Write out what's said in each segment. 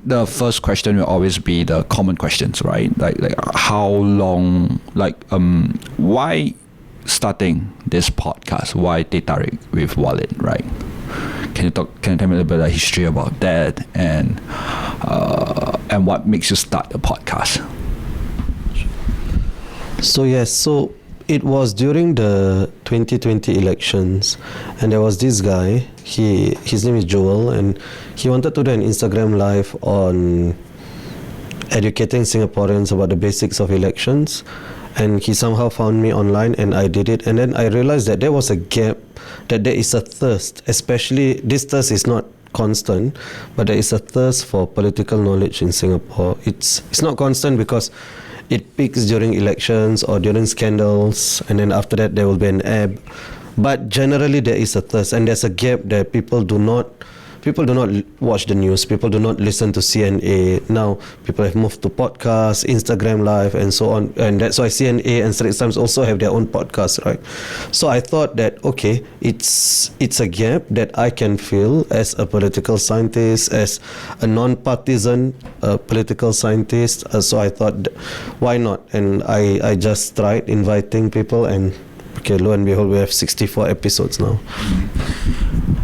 the first question will always be the common questions, right? Like how long, why starting this podcast? Why Teh Tarik with Walid, right? Can you tell me a little bit of history about that and what makes you start the podcast? So it was during the 2020 elections, and there was this guy. His name is Joel, and he wanted to do an Instagram live on educating Singaporeans about the basics of elections. And he somehow found me online, and I did it. And then I realized that there was a gap, that there is a thirst, especially this thirst is not constant, but there is a thirst for political knowledge in Singapore. It's not constant because it peaks during elections or during scandals, and then after that there will be an ebb. But generally there is a thirst, and there's a gap that people do not watch the news, people do not listen to CNA. Now people have moved to podcasts, Instagram Live, and so on, and that's why CNA and Straits Times also have their own podcast, right? So I thought that, okay, it's a gap that I can fill as a political scientist, as a non-partisan political scientist. So I thought, why not? And I just tried inviting people, and okay, lo and behold, we have 64 episodes now.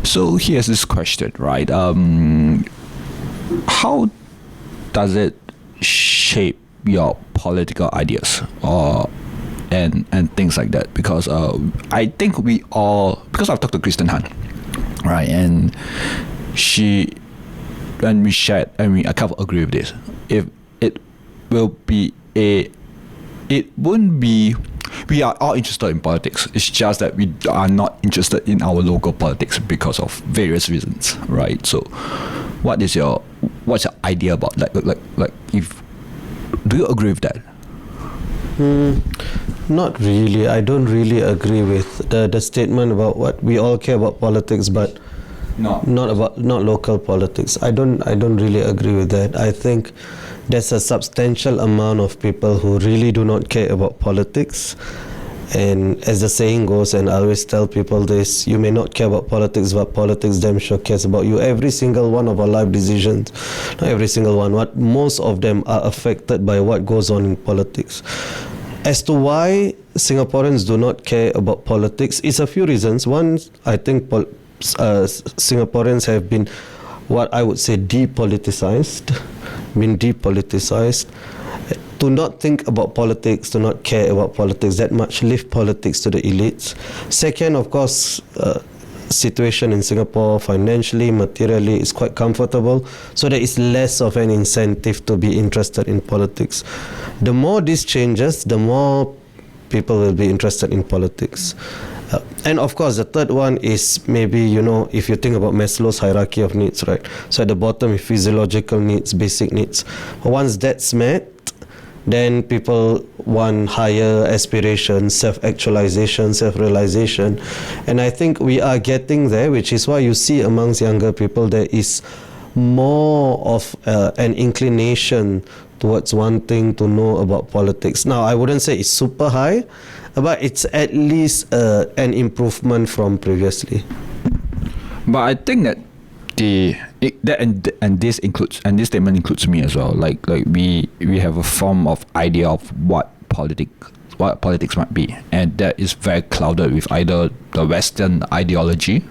So here's this question, right? How does it shape your political ideas and things like that? Because I think because I've talked to Kristen Han, right? And we shared, I kind of agree with this. If it wouldn't be, we are all interested in politics. It's just that we are not interested in our local politics because of various reasons, right? So, what's your idea about like if do you agree with that? Not really. I don't really agree with the statement about what we all care about politics, but not local politics. I don't really agree with that. I think there's a substantial amount of people who really do not care about politics. And as the saying goes, and I always tell people this, you may not care about politics, but politics damn sure cares about you. Every single one of our life decisions, not every single one, but most of them are affected by what goes on in politics. As to why Singaporeans do not care about politics, it's a few reasons. One, I think Singaporeans have been what I would say depoliticized. To not think about politics, to not care about politics that much, leave politics to the elites. Second, of course, situation in Singapore financially, materially is quite comfortable, so there is less of an incentive to be interested in politics. The more this changes, the more people will be interested in politics. And of course, the third one is maybe, if you think about Maslow's hierarchy of needs, right? So at the bottom is physiological needs, basic needs. Once that's met, then people want higher aspirations, self-actualization, self-realization. And I think we are getting there, which is why you see amongst younger people there is more of an inclination towards wanting to know about politics. Now, I wouldn't say it's super high, but it's at least an improvement from previously. But I think that this statement includes me as well. Like we have a form of idea of what politics might be, and that is very clouded with either the Western ideology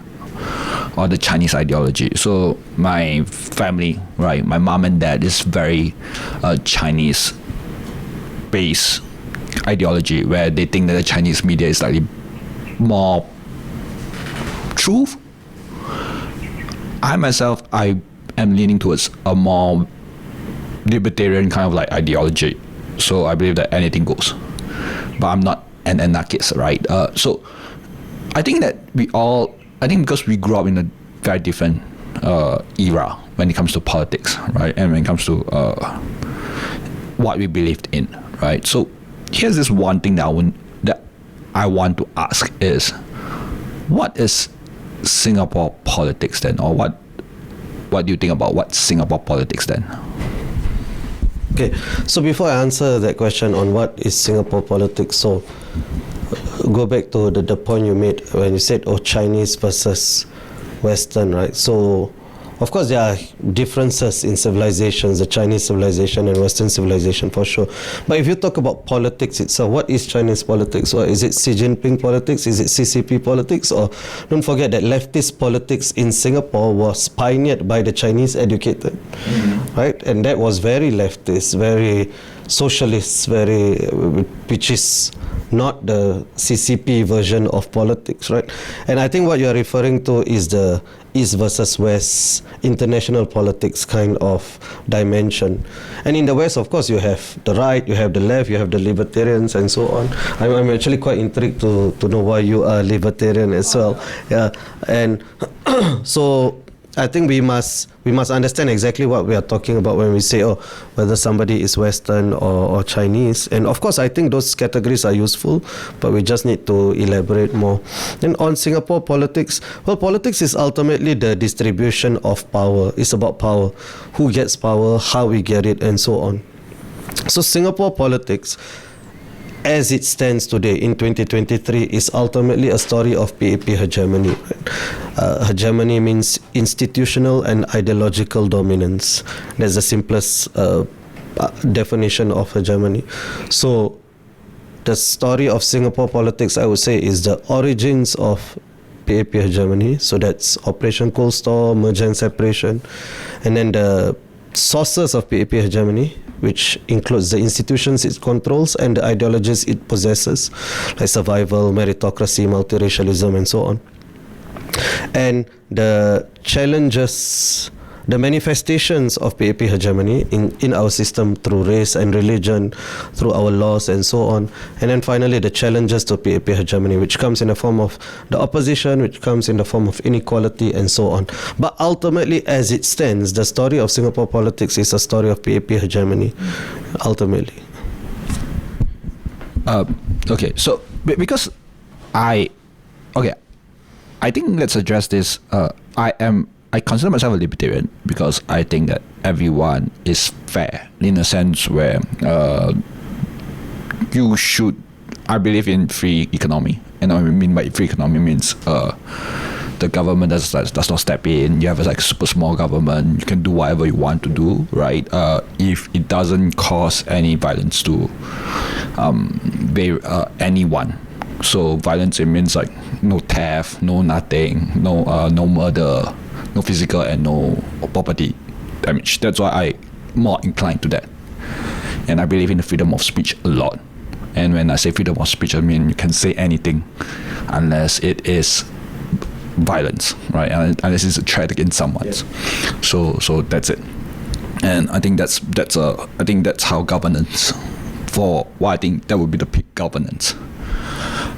or the Chinese ideology. So my family, right, my mom and dad is very Chinese based ideology, where they think that the Chinese media is slightly more truth. I myself, I am leaning towards a more libertarian kind of like ideology. So I believe that anything goes. But I'm not an anarchist, right? So I think that because we grew up in a very different era when it comes to politics, right? And when it comes to what we believed in, right? So here's this one thing that I want to ask is, what is Singapore politics then, or what do you think about what Singapore politics then? Okay, so before I answer that question on what is Singapore politics, so go back to the point you made when you said Chinese versus Western, right? So Of course, there are differences in civilizations, the Chinese civilization and Western civilization for sure. But if you talk about politics itself, what is Chinese politics? Or is it Xi Jinping politics? Is it CCP politics? Or don't forget that leftist politics in Singapore was pioneered by the Chinese educated, right? And that was very leftist, very socialist, which is not the CCP version of politics, right? And I think what you're referring to is the East versus West international politics kind of dimension. And in the West, of course, you have the right, you have the left, you have the libertarians and so on. I'm actually quite intrigued to know why you are libertarian as well. Yeah, and so I think we must understand exactly what we are talking about when we say, whether somebody is Western or Chinese. And of course, I think those categories are useful, but we just need to elaborate more. And on Singapore politics, well, politics is ultimately the distribution of power. It's about power, who gets power, how we get it, and so on. So Singapore politics, as it stands today in 2023, is ultimately a story of PAP hegemony. Hegemony means institutional and ideological dominance. That's the simplest definition of hegemony. So the story of Singapore politics, I would say, is the origins of PAP hegemony. So that's Operation Cold Store, merger and separation, and then the sources of PAP hegemony, which includes the institutions it controls and the ideologies it possesses, like survival, meritocracy, multiracialism, and so on. And the challenges, the manifestations of PAP hegemony in our system through race and religion, through our laws and so on. And then finally, the challenges to PAP hegemony, which comes in the form of the opposition, which comes in the form of inequality and so on. But ultimately, as it stands, the story of Singapore politics is a story of PAP hegemony, ultimately. Okay, so because I think let's address this. I consider myself a libertarian because I think that everyone is fair in a sense where you should. I believe in free economy, and what I mean by free economy means the government does not step in. You have a super small government. You can do whatever you want to do, right? If it doesn't cause any violence to anyone. So violence, it means like no theft, no nothing, no murder, no physical and no property damage. That's why I'm more inclined to that. And I believe in the freedom of speech a lot. And when I say freedom of speech, I mean you can say anything unless it is violence, right? Unless it's a threat against someone. Yeah. So that's it. And I think that's how governance, for what I think that would be the peak governance.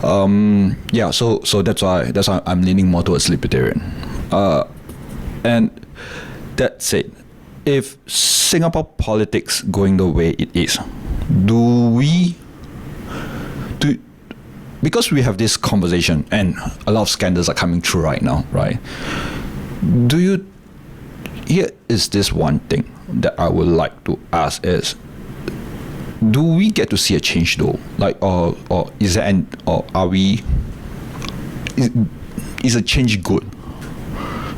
So that's why I'm leaning more towards libertarian. And that's it. If Singapore politics going the way it is, because we have this conversation and a lot of scandals are coming through right now, right? Here is this one thing that I would like to ask is, do we get to see a change though? Like, or is there is a change good?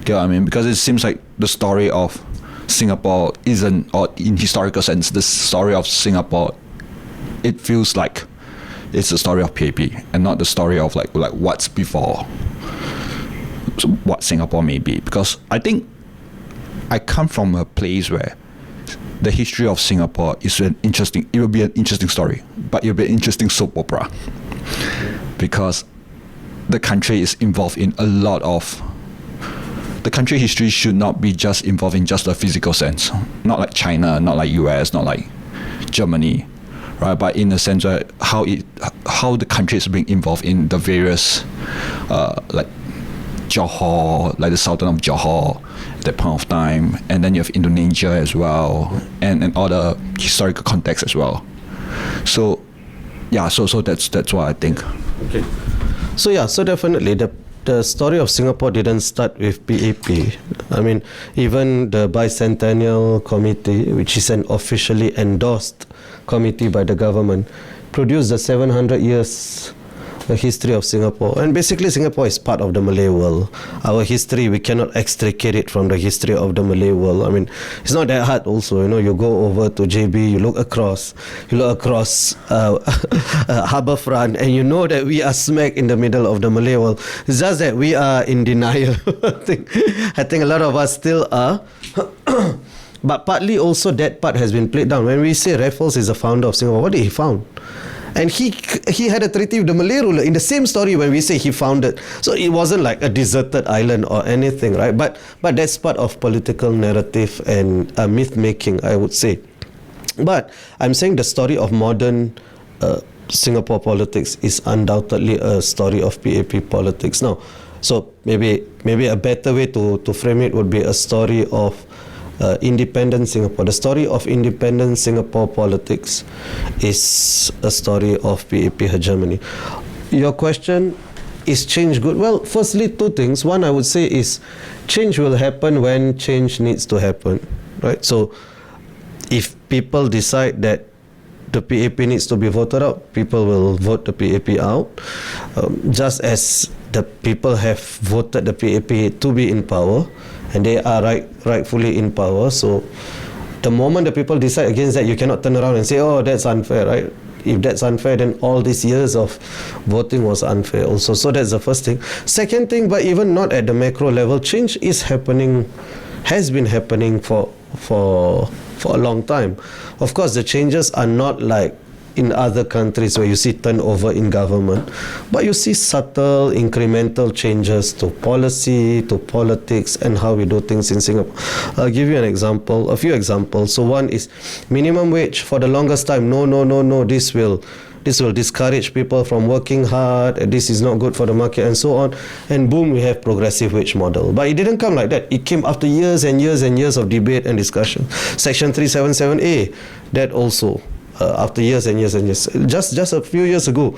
You know what I mean? Because it seems like the story of Singapore isn't, or in historical sense, the story of Singapore, it feels like it's the story of PAP and not the story of like what's before, so what Singapore may be. Because I think I come from a place where the history of Singapore is it will be an interesting story, but it will be an interesting soap opera, because the country is involved in a lot of. The country history should not be just involved in just a physical sense, not like China, not like US, not like Germany, right? But in the sense where how the country is being involved in the various, like Johor, like the Sultan of Johor at that point of time, and then you have Indonesia as well, and all the historical context as well. So, yeah, so that's what I think. Okay. So definitely the story of Singapore didn't start with PAP. I mean, even the Bicentennial Committee, which is an officially endorsed committee by the government, produced the 700 years the history of Singapore. And basically Singapore is part of the Malay world. Our history, we cannot extricate it from the history of the Malay world. I mean, it's not that hard also, you know, you go over to JB, you look across Harbourfront, and you know that we are smack in the middle of the Malay world. It's just that we are in denial. I think a lot of us still are. But partly also that part has been played down. When we say Raffles is the founder of Singapore, what did he found? And he had a treaty with the Malay ruler in the same story when we say he founded. So it wasn't like a deserted island or anything, right? But that's part of political narrative and myth making, I would say. But I'm saying the story of modern Singapore politics is undoubtedly a story of PAP politics. Now, so maybe a better way to frame it would be a story of independent Singapore. The story of independent Singapore politics is a story of PAP hegemony. Your question, is change good? Well, firstly, two things. One, I would say is change will happen when change needs to happen, right? So if people decide that the PAP needs to be voted out, people will vote the PAP out, just as the people have voted the PAP to be in power, and they are rightfully in power. So the moment the people decide against that, you cannot turn around and say, oh, that's unfair, right? If that's unfair, then all these years of voting was unfair also. So that's the first thing. Second thing, but even not at the macro level, change is happening, has been happening for a long time. Of course, the changes are not like in other countries where you see turnover in government, but you see subtle incremental changes to policy, to politics, and how we do things in Singapore. I'll give you an example, a few examples. So one is minimum wage. For the longest time, no, this will discourage people from working hard, this is not good for the market, and so on. And boom, we have progressive wage model. But it didn't come like that. It came after years and years and years of debate and discussion. Section 377A, that also after years and years and years. Just a few years ago,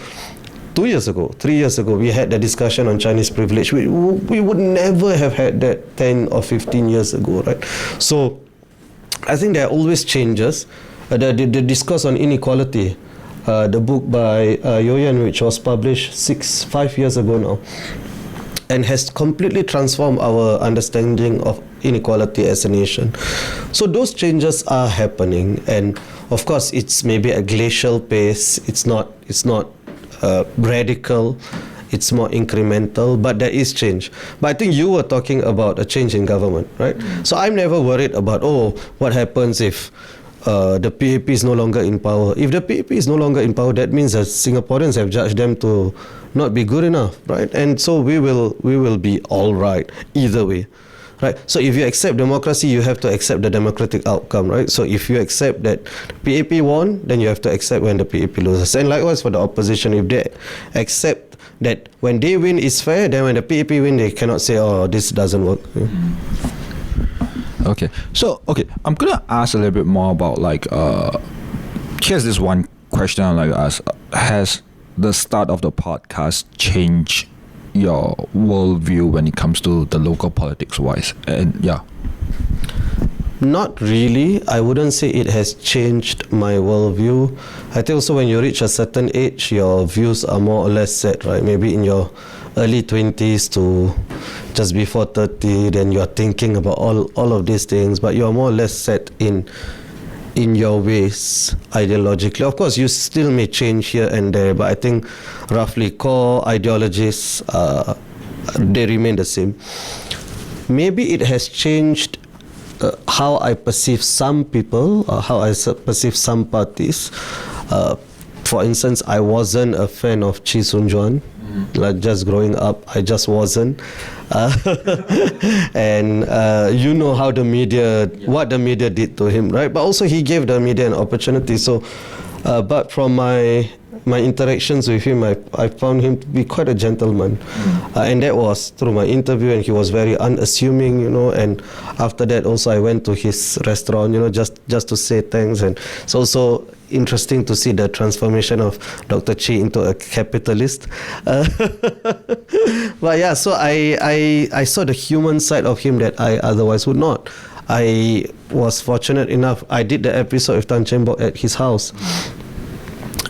2 years ago, 3 years ago, we had the discussion on Chinese privilege. We would never have had that 10 or 15 years ago, right? So I think there are always changes. The discourse on inequality, the book by Yoyan, which was published 5 years ago now, and has completely transformed our understanding of inequality as a nation. So those changes are happening, and of course it's maybe a glacial pace. It's not radical. It's more incremental, but there is change. But I think you were talking about a change in government, right? So I'm never worried about, what happens if the PAP is no longer in power. If the PAP is no longer in power, that means that Singaporeans have judged them to not be good enough, right? And so we will be all right either way, right? So if you accept democracy, you have to accept the democratic outcome, right? So if you accept that PAP won, then you have to accept when the PAP loses. And likewise for the opposition, if they accept that when they win is fair, then when the PAP win, they cannot say, this doesn't work. Okay, so I'm gonna ask a little bit more about here's this one question I'd like to ask. Has the start of the podcast changed your worldview when it comes to the local politics wise? And yeah. Not really. I wouldn't say it has changed my worldview. I think also when you reach a certain age, your views are more or less set, right? Maybe in your early 20s to just before 30, then you're thinking about all of these things, but you're more or less set in your ways ideologically. Of course, you still may change here and there, but I think roughly core ideologies, they remain the same. Maybe it has changed how I perceive some people, how I perceive some parties. For instance, I wasn't a fan of Chee Soon-Juan. Like just growing up, I just wasn't. And you know how the media, what the media did to him, right? But also he gave the media an opportunity. So, but from my interactions with him, I found him to be quite a gentleman. And that was through my interview, and he was very unassuming, and after that also I went to his restaurant, just to say thanks. And it's also interesting to see the transformation of Dr. Chee into a capitalist. But yeah, so I saw the human side of him that I otherwise would not. I was fortunate enough, I did the episode with Tan Cheng Bock at his house.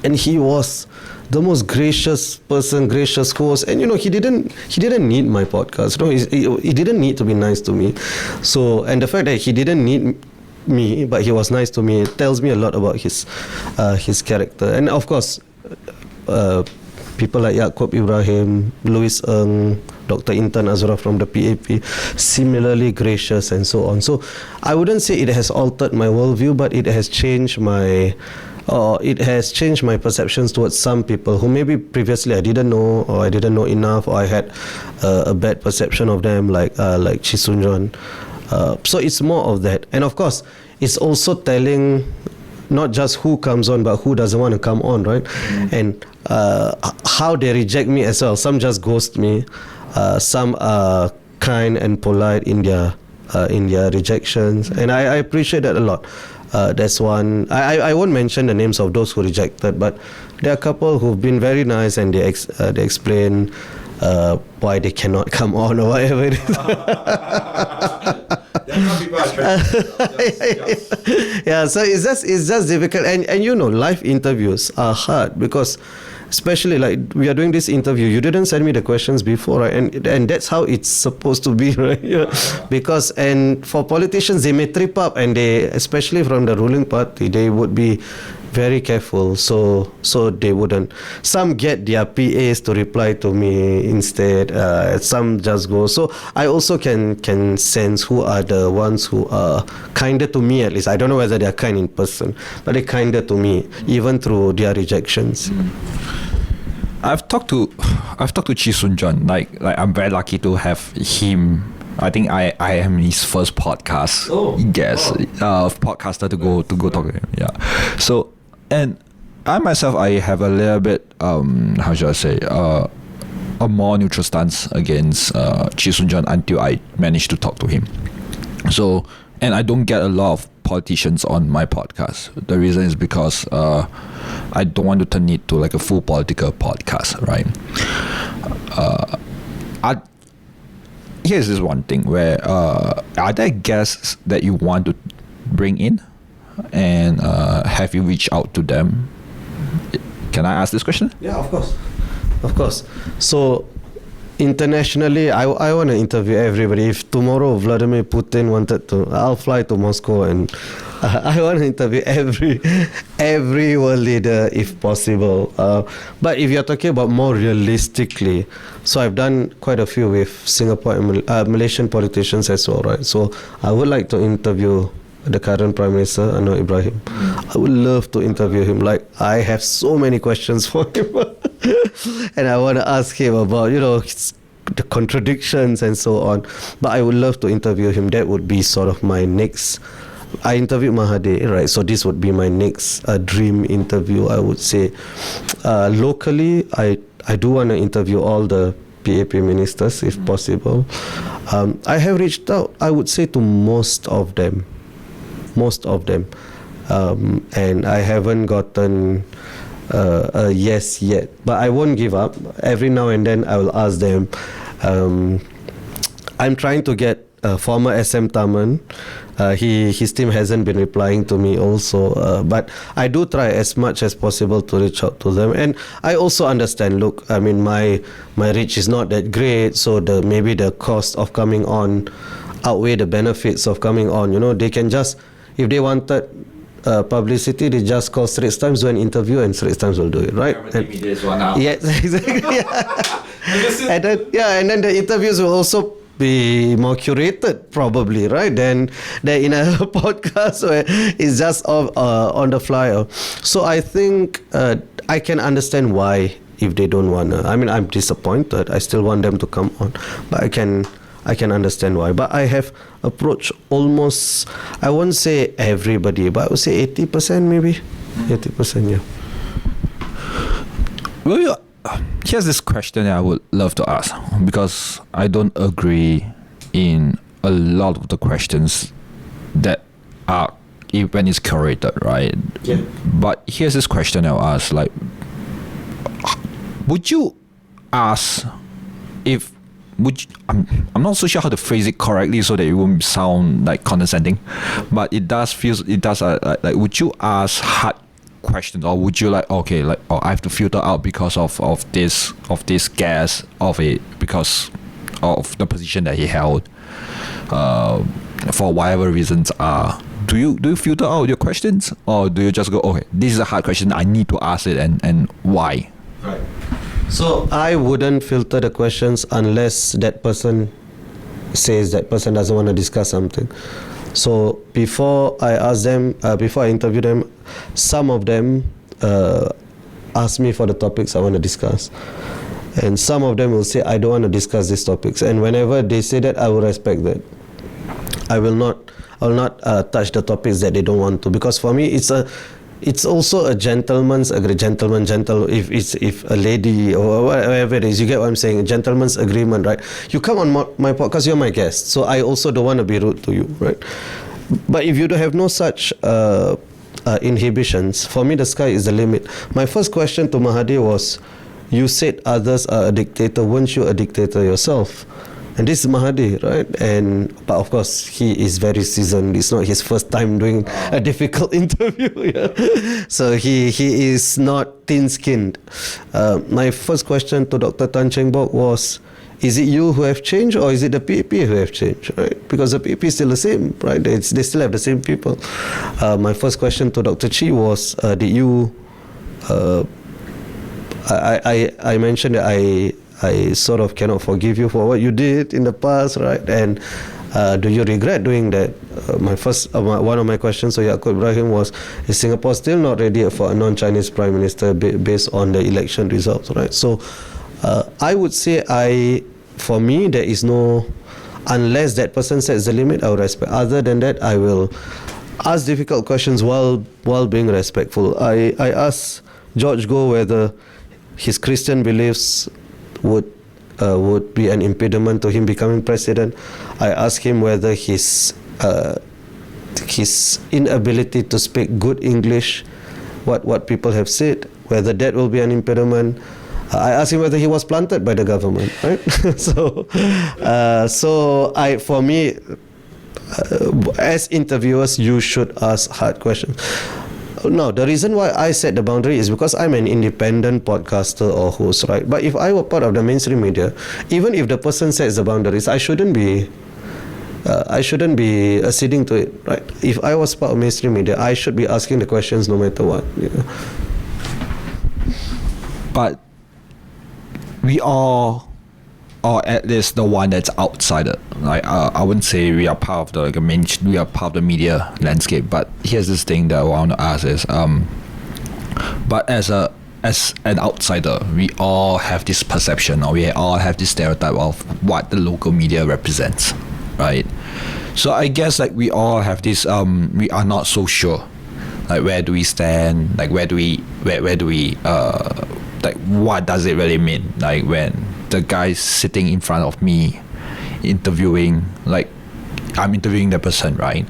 And he was the most gracious person, gracious host, and he didn't need my podcast. He didn't need to be nice to me. So, and the fact that he didn't need me, but he was nice to me, it tells me a lot about his character. And of course, people like Yaakob Ibrahim, Louis Ng, Dr. Intan Azura from the PAP, similarly gracious and so on. So I wouldn't say it has altered my worldview, but it has changed my perceptions towards some people who maybe previously I didn't know, or I didn't know enough, or I had a bad perception of them, like Chee Soon-Juan. So it's more of that. And of course, it's also telling not just who comes on, but who doesn't want to come on, right? And how they reject me as well. Some just ghost me. Some are kind and polite in their rejections, and I appreciate that a lot. That's one. I won't mention the names of those who rejected, but there are a couple who've been very nice, and they explain why they cannot come on or whatever it is. Yeah, so it's just difficult, and live interviews are hard because, especially like we are doing this interview, you didn't send me the questions before, right? And that's how it's supposed to be, right? Yeah. Because, and for politicians, they may trip up, and they, especially from the ruling party, they would be very careful, so they wouldn't. Some get their PAs to reply to me instead. Some just go. So I also can sense who are the ones who are kinder to me. At least I don't know whether they are kind in person, but they're kinder to me even through their rejections. I've talked to Chee Soon-Juan. Like I'm very lucky to have him. I think I am his first podcast guest, podcaster to go talk to him. Yeah. So, and I myself, I have a little bit how should I say, a more neutral stance against Chee Soon-Juan until I managed to talk to him. So, and I don't get a lot of politicians on my podcast. The reason is because I don't want to turn it to like a full political podcast, right? Here's this one thing where are there guests that you want to bring in, and have you reached out to them? Can I ask this question? Yeah, of course. So internationally, I want to interview everybody. If tomorrow Vladimir Putin wanted to, I'll fly to Moscow, and I want to interview every world leader if possible. But if you're talking about more realistically, so I've done quite a few with Singapore and Malaysian politicians as well, right? So I would like to interview the current Prime Minister, Anwar Ibrahim. I would love to interview him. Like, I have so many questions for him. And I want to ask him about, the contradictions and so on. But I would love to interview him. That would be sort of my next. I interviewed Mahathir, right? So this would be my next dream interview, I would say. Locally, I do want to interview all the PAP ministers, if possible. I have reached out, I would say, to most of them. And I haven't gotten a yes yet, but I won't give up. Every now and then I will ask them. I'm trying to get former SM Taman. His team hasn't been replying to me also, but I do try as much as possible to reach out to them. And I also understand, look, I mean, my reach is not that great, so maybe the cost of coming on outweigh the benefits of coming on. They can just, if they wanted publicity, they just call Straits Times, do an interview, and Straits Times will do it, right? Yes, exactly. And then the interviews will also be more curated, probably, right? Than in a podcast where it's just on the fly. So I think I can understand why, if they don't want to. I mean, I'm disappointed. I still want them to come on, but I can understand why. But I have approached almost, I won't say everybody, but I would say 80% maybe. 80%, yeah. Well, here's this question that I would love to ask, because I don't agree in a lot of the questions that are when it's curated, right? Yeah. But here's this question I'll ask, like, would you ask if I'm not so sure how to phrase it correctly so that it won't sound like condescending, but it does like would you ask hard questions, or would you like, okay, like, oh, I have to filter out because of this gas of it, because of the position that he held, for whatever reasons are. Do you filter out your questions, or do you just go, okay, this is a hard question, I need to ask it, and why? Right. So I wouldn't filter the questions unless that person says that person doesn't want to discuss something. So before I ask them, before I interview them, some of them ask me for the topics I want to discuss, and some of them will say I don't want to discuss these topics. And whenever they say that, I will respect that. I will not touch the topics that they don't want to, because for me it's also a gentleman's agreement. If a lady or whatever it is, you get what I'm saying, a gentleman's agreement, right? You come on my podcast, you're my guest, so I also don't want to be rude to you, right? But if you don't have no such inhibitions, for me the sky is the limit. My first question to Mahathir was, you said others are a dictator, weren't you a dictator yourself? And this is Mahathir, right? But of course, he is very seasoned. It's not his first time doing a difficult interview. Yeah? So he is not thin-skinned. My first question to Dr. Tan Cheng Bock was, is it you who have changed, or is it the PAP who have changed, right? Because the PAP is still the same, right? They still have the same people. My first question to Dr. Chi was, did you... I mentioned that I sort of cannot forgive you for what you did in the past, right? And do you regret doing that? One of my questions to Yaakob Ibrahim was, is Singapore still not ready for a non-Chinese prime minister based on the election results, right? So I would say for me, there is no, unless that person sets the limit, I will respect. Other than that, I will ask difficult questions while being respectful. I asked George Goh whether his Christian beliefs would be an impediment to him becoming president. I asked him whether his inability to speak good English, what people have said, whether that will be an impediment. I asked him whether he was planted by the government, right? For me, as interviewers, you should ask hard questions. No, the reason why I set the boundary is because I'm an independent podcaster or host, right? But if I were part of the mainstream media, even if the person sets the boundaries, I shouldn't be acceding to it, right? If I was part of mainstream media, I should be asking the questions no matter what. You know? But we are, or at least the one that's outside it. Like I wouldn't say we are part of we are part of the media landscape. But here's this thing that I want to ask is, but as an outsider, we all have this perception, or we all have this stereotype of what the local media represents, right? So I guess like we all have this, we are not so sure, like where do we stand, like where do we like what does it really mean, like when the guy sitting in front of me interviewing, like I'm interviewing the person, right?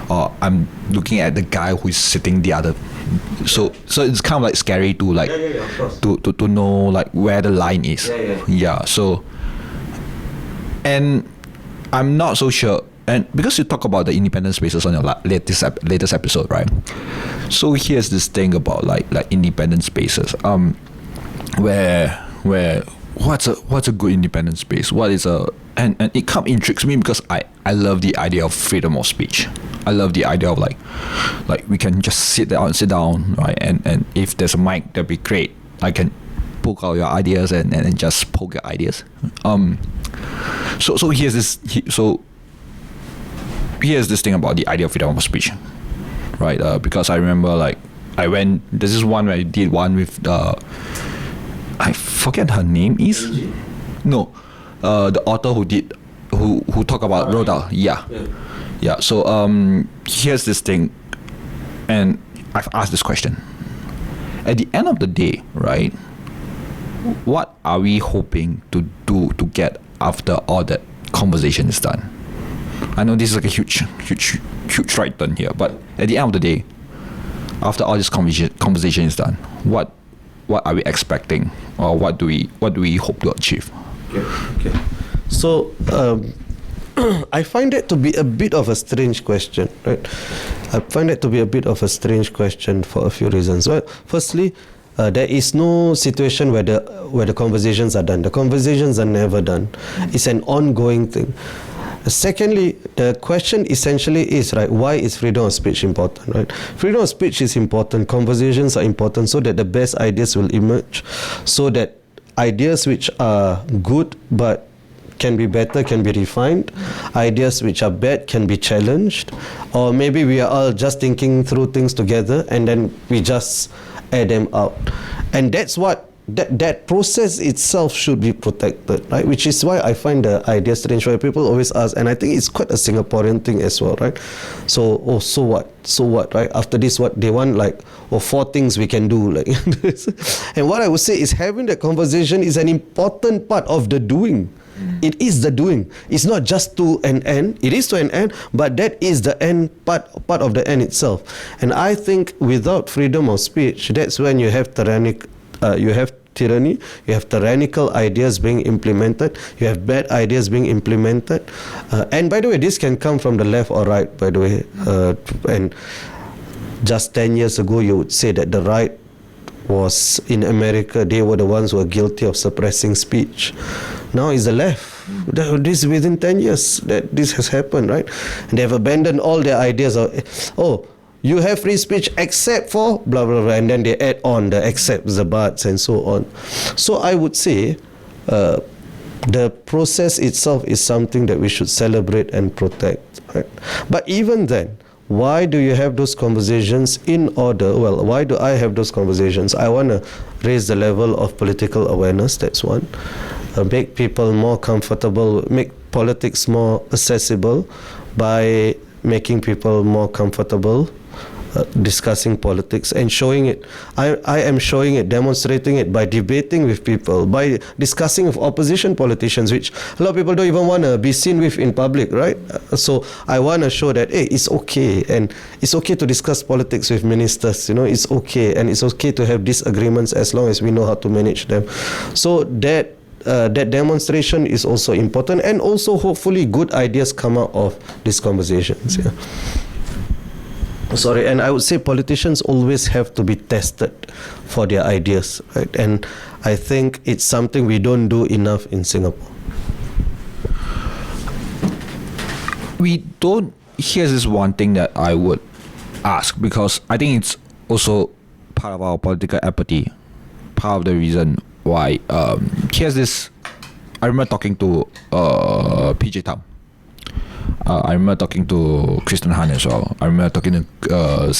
Or I'm looking at the guy who's sitting the other. So it's kind of like scary to like to know like where the line is. So, and I'm not so sure. And because you talk about the independent spaces on your latest episode, right? So here's this thing about like independent spaces. Where what's a good independent space? What is and it intrigues me because I love the idea of freedom of speech. I love the idea of like we can just sit down, right? And if there's a mic, that'd be great. I can poke out your ideas and just poke your ideas. So here's this thing about the idea of freedom of speech, right? Because I remember like there's this one where I did one with I forget her name is. No, the author who talk about Roald Dahl. Yeah. So here's this thing, and I've asked this question. At the end of the day, right? What are we hoping to do to get after all that conversation is done? I know this is like a huge right turn here, but at the end of the day, after all this conversation is done, what are we expecting, or what do we hope to achieve? Okay. So I find it to be a bit of a strange question, right? I find it to be a bit of a strange question for a few reasons. Well, firstly, there is no situation where the conversations are done. The conversations are never done. It's an ongoing thing. Secondly, the question essentially is, right, why is freedom of speech important, right? Freedom of speech is important, conversations are important so that the best ideas will emerge, so that ideas which are good but can be better, can be refined, ideas which are bad can be challenged, or maybe we are all just thinking through things together and then we just air them out. And that's what that process itself should be protected, right? Which is why I find the idea strange, where people always ask, and I think it's quite a Singaporean thing as well, right? So what, right? After this, what they want, like, 4 things we can do, like this. And what I would say is, having that conversation is an important part of the doing. It is the doing. It's not just to an end. It is to an end, but that is the end part of the end itself. And I think without freedom of speech, that's when you have tyranny, you have tyrannical ideas being implemented, you have bad ideas being implemented. And by the way, this can come from the left or right, by the way. And just 10 years ago, you would say that the right was in America, they were the ones who were guilty of suppressing speech. Now it's the left. This is within 10 years that this has happened, right? And they have abandoned all their ideas of, you have free speech except for blah, blah, blah, and then they add on the except, the buts, and so on. So I would say the process itself is something that we should celebrate and protect, right? But even then, why do you have those conversations in order? Well, why do I have those conversations? I want to raise the level of political awareness, that's one. Make people more comfortable, make politics more accessible by making people more comfortable discussing politics and showing it. I am showing it, demonstrating it by debating with people, by discussing with opposition politicians, which a lot of people don't even want to be seen with in public, right? So I want to show that, hey, it's okay, and it's okay to discuss politics with ministers, it's okay, and it's okay to have disagreements as long as we know how to manage them. So that demonstration is also important, and also hopefully good ideas come out of these conversations. Yeah. And I would say politicians always have to be tested for their ideas, right? And I think it's something we don't do enough in Singapore. Here's this one thing that I would ask, because I think it's also part of our political apathy, part of the reason why. Here's this, I remember talking to PJ Tam. I remember talking to Kristen Han as well. I remember talking to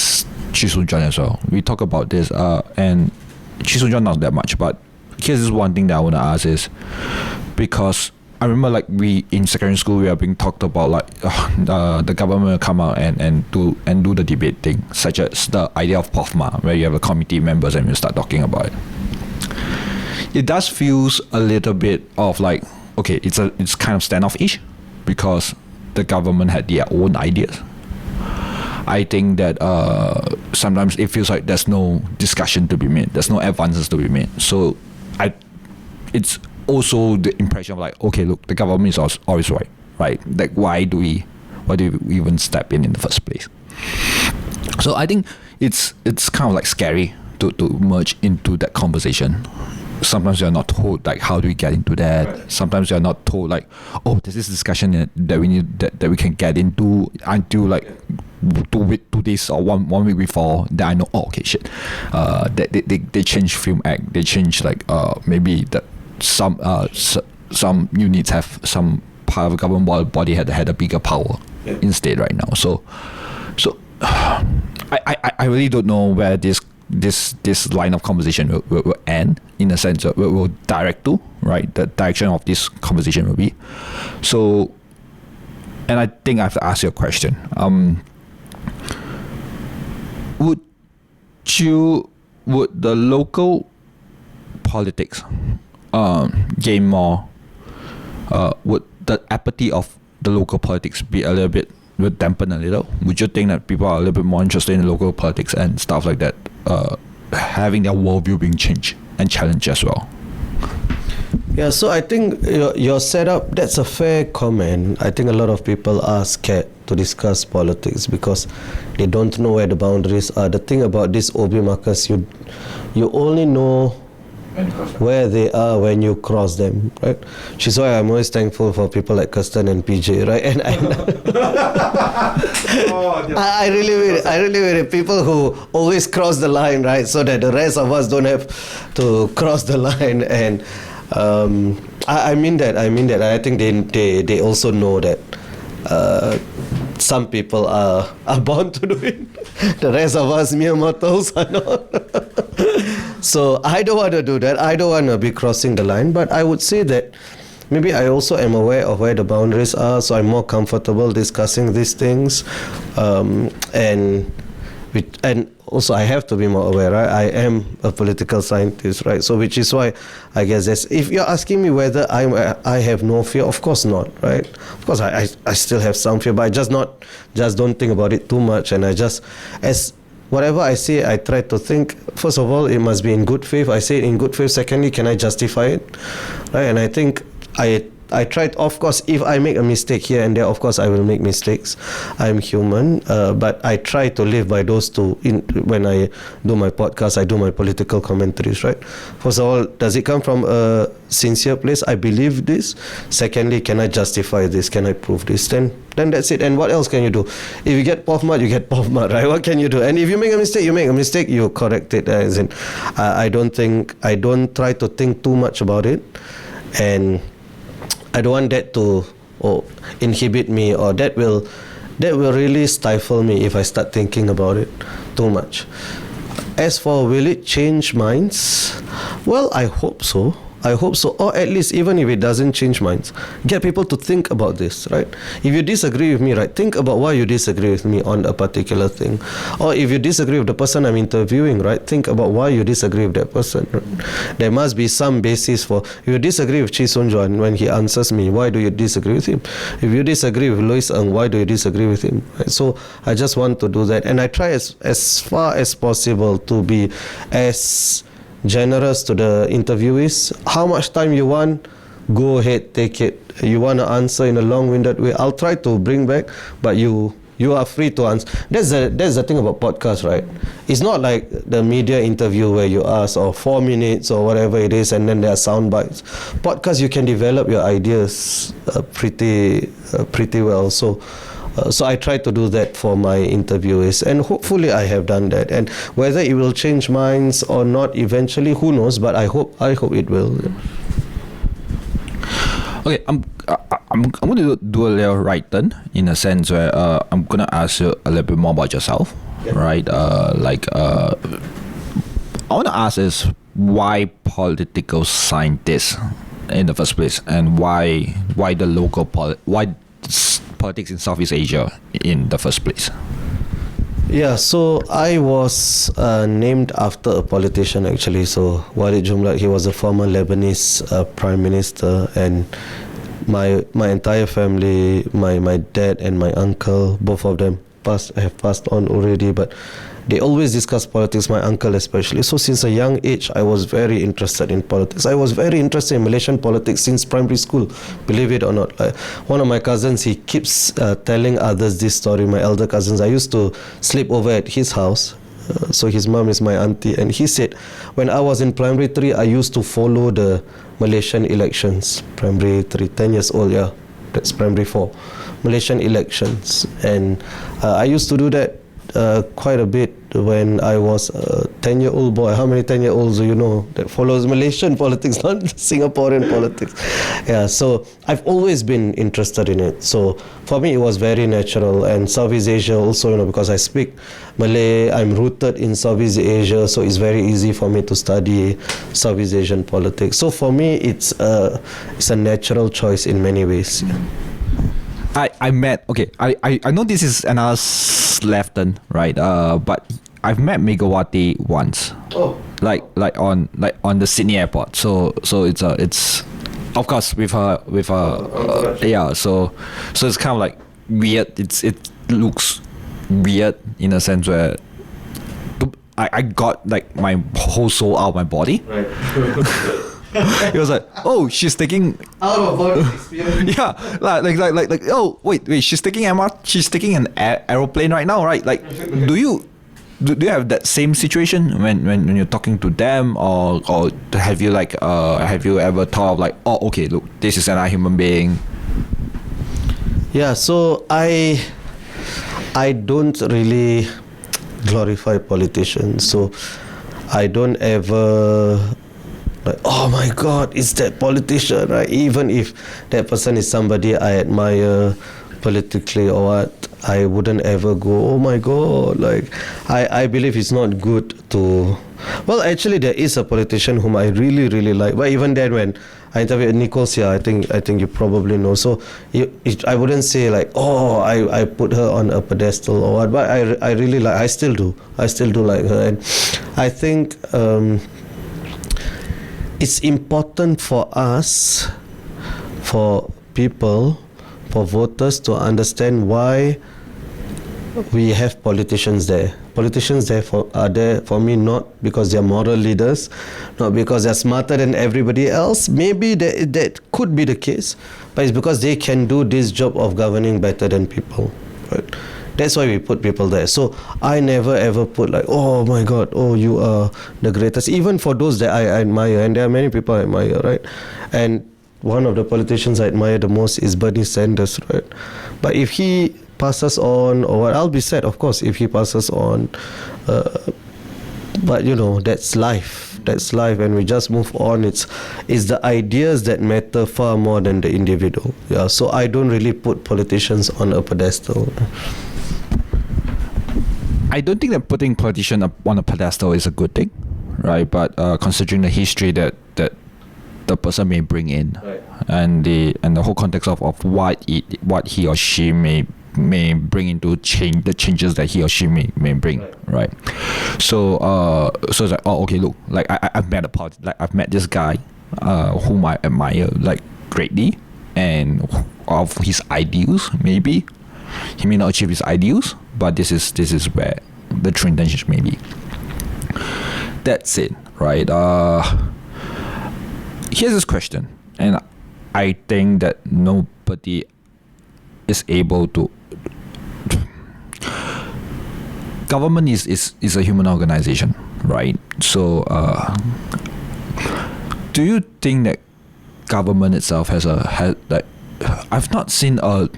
Chee Soon Juan as well. We talk about this, and Chee Soon Juan not that much, but here's this one thing that I want to ask is, because I remember, like, we in secondary school, we are being talked about, like, the government will come out and do the debate thing, such as the idea of POFMA, where you have a committee members and you start talking about it. It does feels a little bit of like, okay, it's kind of standoffish, because the government had their own ideas. I think that sometimes it feels like there's no discussion to be made, there's no advances to be made. So it's also the impression of, like, okay, look, the government is always right? Like, why do we even step in the first place? So I think it's kind of like scary to merge into that conversation. Sometimes you're not told, like, how do we get into that. Sometimes you're not told, like, oh, there's this discussion that we need that we can get into until, like, 2 days or one week before that I know, oh, okay, shit, they changed Film Act, they changed, like, maybe that some units have, some part of the government body had a bigger power instead right now. So I really don't know where this line of conversation will end, in a sense that will direct to, right? The direction of this conversation will be. So, and I think I have to ask you a question. Would the local politics gain more? Would the apathy of the local politics be a little bit, would dampen a little? Would you think that people are a little bit more interested in local politics and stuff like that, having their worldview being changed and challenged as well? Yeah, so I think your setup, that's a fair comment. I think a lot of people are scared to discuss politics because they don't know where the boundaries are. The thing about these OB markers, you only know where they are when you cross them, right? Which is why I'm always thankful for people like Kirsten and PJ, right? And I really mean it. People who always cross the line, right? So that the rest of us don't have to cross the line. And I mean that. I think they also know that some people are born to do it. The rest of us mere mortals are not. So I don't want to do that. I don't want to be crossing the line. But I would say that maybe I also am aware of where the boundaries are, so I'm more comfortable discussing these things. And also I have to be more aware, right? I am a political scientist, right? So which is why I guess if you're asking me whether I have no fear, of course not, right? Of course I still have some fear, but I just don't think about it too much, and I just, as whatever I say, I try to think, first of all, it must be in good faith. I say it in good faith. Secondly, can I justify it? Right? And I think I tried, of course, if I make a mistake here and there, of course, I will make mistakes. I'm human, but I try to live by those two. When I do my podcast, I do my political commentaries, right? First of all, does it come from a sincere place? I believe this. Secondly, can I justify this? Can I prove this? Then that's it. And what else can you do? If you get POFMAT, you get POFMAT, right? What can you do? And if you make a mistake, you correct it. As in, I don't try to think too much about it. And I don't want that to inhibit me, or that will really stifle me if I start thinking about it too much. As for will it change minds? Well, I hope so. Or at least, even if it doesn't change minds, get people to think about this, right? If you disagree with me, right, think about why you disagree with me on a particular thing. Or if you disagree with the person I'm interviewing, right, think about why you disagree with that person. Right? There must be some basis for, if you disagree with Chee Soon Juan when he answers me, why do you disagree with him? If you disagree with Louis Ng, why do you disagree with him? Right? So I just want to do that, and I try as far as possible to be as generous to the interviewees. How much time you want, go ahead, take it. You want to answer in a long-winded way, I'll try to bring back, but you are free to answer. That's the thing about podcasts, right? It's not like the media interview where you ask, 4 minutes or whatever it is, and then there are sound bites. Podcast, you can develop your ideas pretty well. So I try to do that for my interviewees, and hopefully I have done that. And whether it will change minds or not eventually, who knows? But I hope it will. Okay, I'm going to do a little right turn in a sense where I'm going to ask you a little bit more about yourself, right? I want to ask is why political scientists in the first place, and why the local politics in Southeast Asia in the first place? Yeah, so I was named after a politician actually. So Walid Jumblatt, he was a former Lebanese prime minister, and my entire family, my dad and my uncle, both of them have passed on already, but they always discuss politics, my uncle especially. So since a young age, I was very interested in politics. I was very interested in Malaysian politics since primary school, believe it or not. One of my cousins, he keeps telling others this story, my elder cousins. I used to sleep over at his house. So his mom is my auntie. And he said, when I was in primary 3, I used to follow the Malaysian elections. Primary 3, 10 years old, yeah. That's primary 4. Malaysian elections. And I used to do that quite a bit when I was a 10-year-old boy. How many 10-year-olds do you know that follows Malaysian politics, not Singaporean politics? Yeah, so I've always been interested in it. So for me, it was very natural. And Southeast Asia also, because I speak Malay, I'm rooted in Southeast Asia, so it's very easy for me to study Southeast Asian politics. So for me, it's a natural choice in many ways. Yeah. I know this is another left turn, right? But I've met Megawati once. Oh. Like on the Sydney airport. So it's of course with her yeah. So it's kind of like weird. It looks weird in a sense where I got like my whole soul out of my body. Right. He was like, oh, she's taking Out of body experience. yeah, like oh wait, she's taking she's taking an aeroplane right now, right? Like, do you have that same situation when you're talking to them, or have you have you ever thought of like, oh, okay, look, this is another human being? Yeah, so I don't really glorify politicians, so I don't ever like, oh my God, it's that politician, right? Even if that person is somebody I admire politically or what, I wouldn't ever go, oh my God. Like, I believe it's not good to. Well, actually, there is a politician whom I really, really like. But even then, when I interviewed Nicosia, I think you probably know. So I wouldn't say like, oh, I put her on a pedestal or what. But I really like. I still do like her, and I think it's important for us, for people, for voters to understand why we have politicians there. Politicians are there for me not because they're moral leaders, not because they're smarter than everybody else. Maybe that could be the case, but it's because they can do this job of governing better than people, right? That's why we put people there. So I never ever put like, oh my God, oh, you are the greatest. Even for those that I admire, and there are many people I admire, right? And one of the politicians I admire the most is Bernie Sanders, right? But if he passes on, or what, I'll be sad, of course, if he passes on. But that's life. That's life, and we just move on. It's the ideas that matter far more than the individual. Yeah. So I don't really put politicians on a pedestal. I don't think that putting politician up on a pedestal is a good thing, right? But considering the history that the person may bring in, right, and the whole context of what he or she may bring into the changes that he or she may bring, right? So it's like, oh, okay, look, like I've met this guy whom I admire like greatly, and of his ideals. Maybe he may not achieve his ideals, but this is where the true intentions may be. That's it, right? Here's this question, and I think that nobody is able to. Government is a human organization, right? So do you think that government itself has like, I've not seen or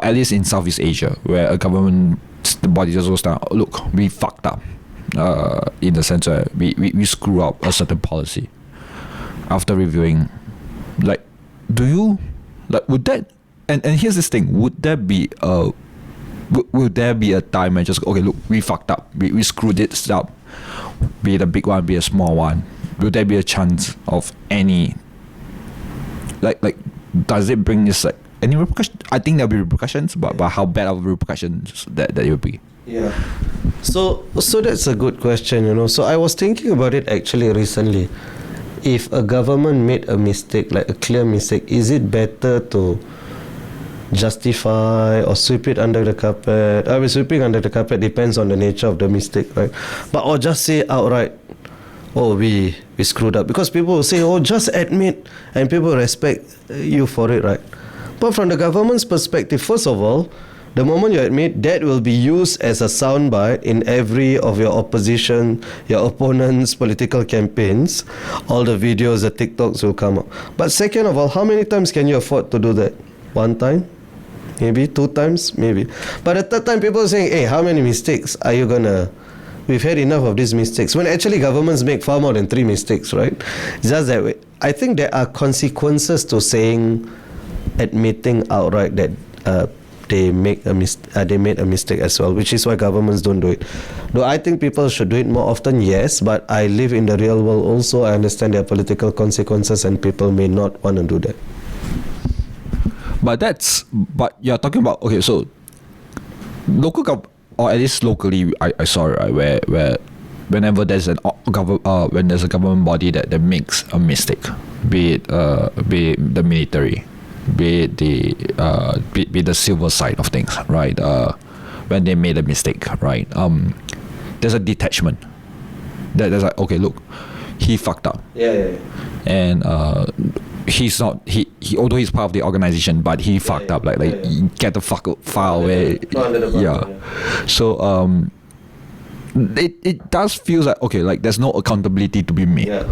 at least in Southeast Asia, where a government body just goes down, look, we fucked up, in the sense where we screw up a certain policy after reviewing. Like, do you like, would that, and here's this thing, would there be a time when just, okay, look, we fucked up, we screwed it up, be it a big one, be a small one, would there be a chance of any like does it bring this like any repercussions? I think there'll be repercussions, but how bad of repercussions that it will be? Yeah. So that's a good question, So I was thinking about it actually recently. If a government made a mistake, like a clear mistake, is it better to justify or sweep it under the carpet? I mean, sweeping under the carpet depends on the nature of the mistake, right? But or just say outright, oh, we screwed up, because people will say, oh, just admit, and people respect you for it, right? But from the government's perspective, first of all, the moment you admit, that will be used as a soundbite in every of your opposition, your opponent's political campaigns. All the videos, the TikToks will come up. But second of all, how many times can you afford to do that? One time? Maybe? 2 times? Maybe. But the third time, people are saying, hey, how many mistakes are you gonna... We've had enough of these mistakes. When actually governments make far more than 3 mistakes, right? It's just that way. I think there are consequences to admitting outright that they made a mistake as well, which is why governments don't do it. Though I think people should do it more often, yes, but I live in the real world also. I understand there are political consequences and people may not want to do that. But you're talking about, okay, so local or at least locally, I saw it, right, where whenever there's when there's a government body that makes a mistake, be it the military, be it the civil side of things, right? When they made a mistake, right? There's a detachment. There's like, okay, look, he fucked up. Yeah. And he's not he although he's part of the organization, but he fucked up. Like get the fuck far away. So it does feel like, okay, like there's no accountability to be made.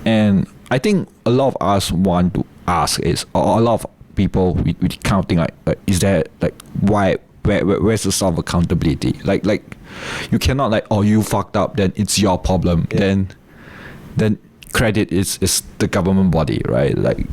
And I think a lot of us want to ask is, or a lot of people we kind of think like is there like where's the sort of accountability? Like you cannot like, oh, you fucked up, then it's your problem. Then credit is the government body, right? Like,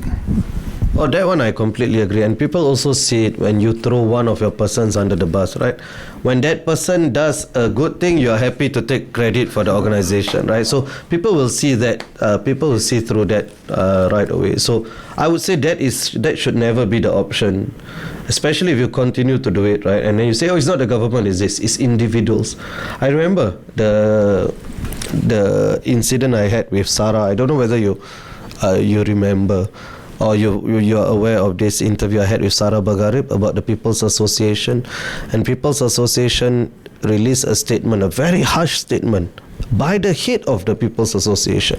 oh, that one I completely agree. And people also see it when you throw one of your persons under the bus, right? When that person does a good thing, you're happy to take credit for the organization, right? So people will see that, people will see through that right away. So I would say that should never be the option, especially if you continue to do it, right? And then you say, oh, it's not the government, it's individuals. I remember the incident I had with Sarah. I don't know whether you remember, or you're aware of this interview I had with Sarah Bagharib about the People's Association. And People's Association released a statement, a very harsh statement, by the head of the People's Association,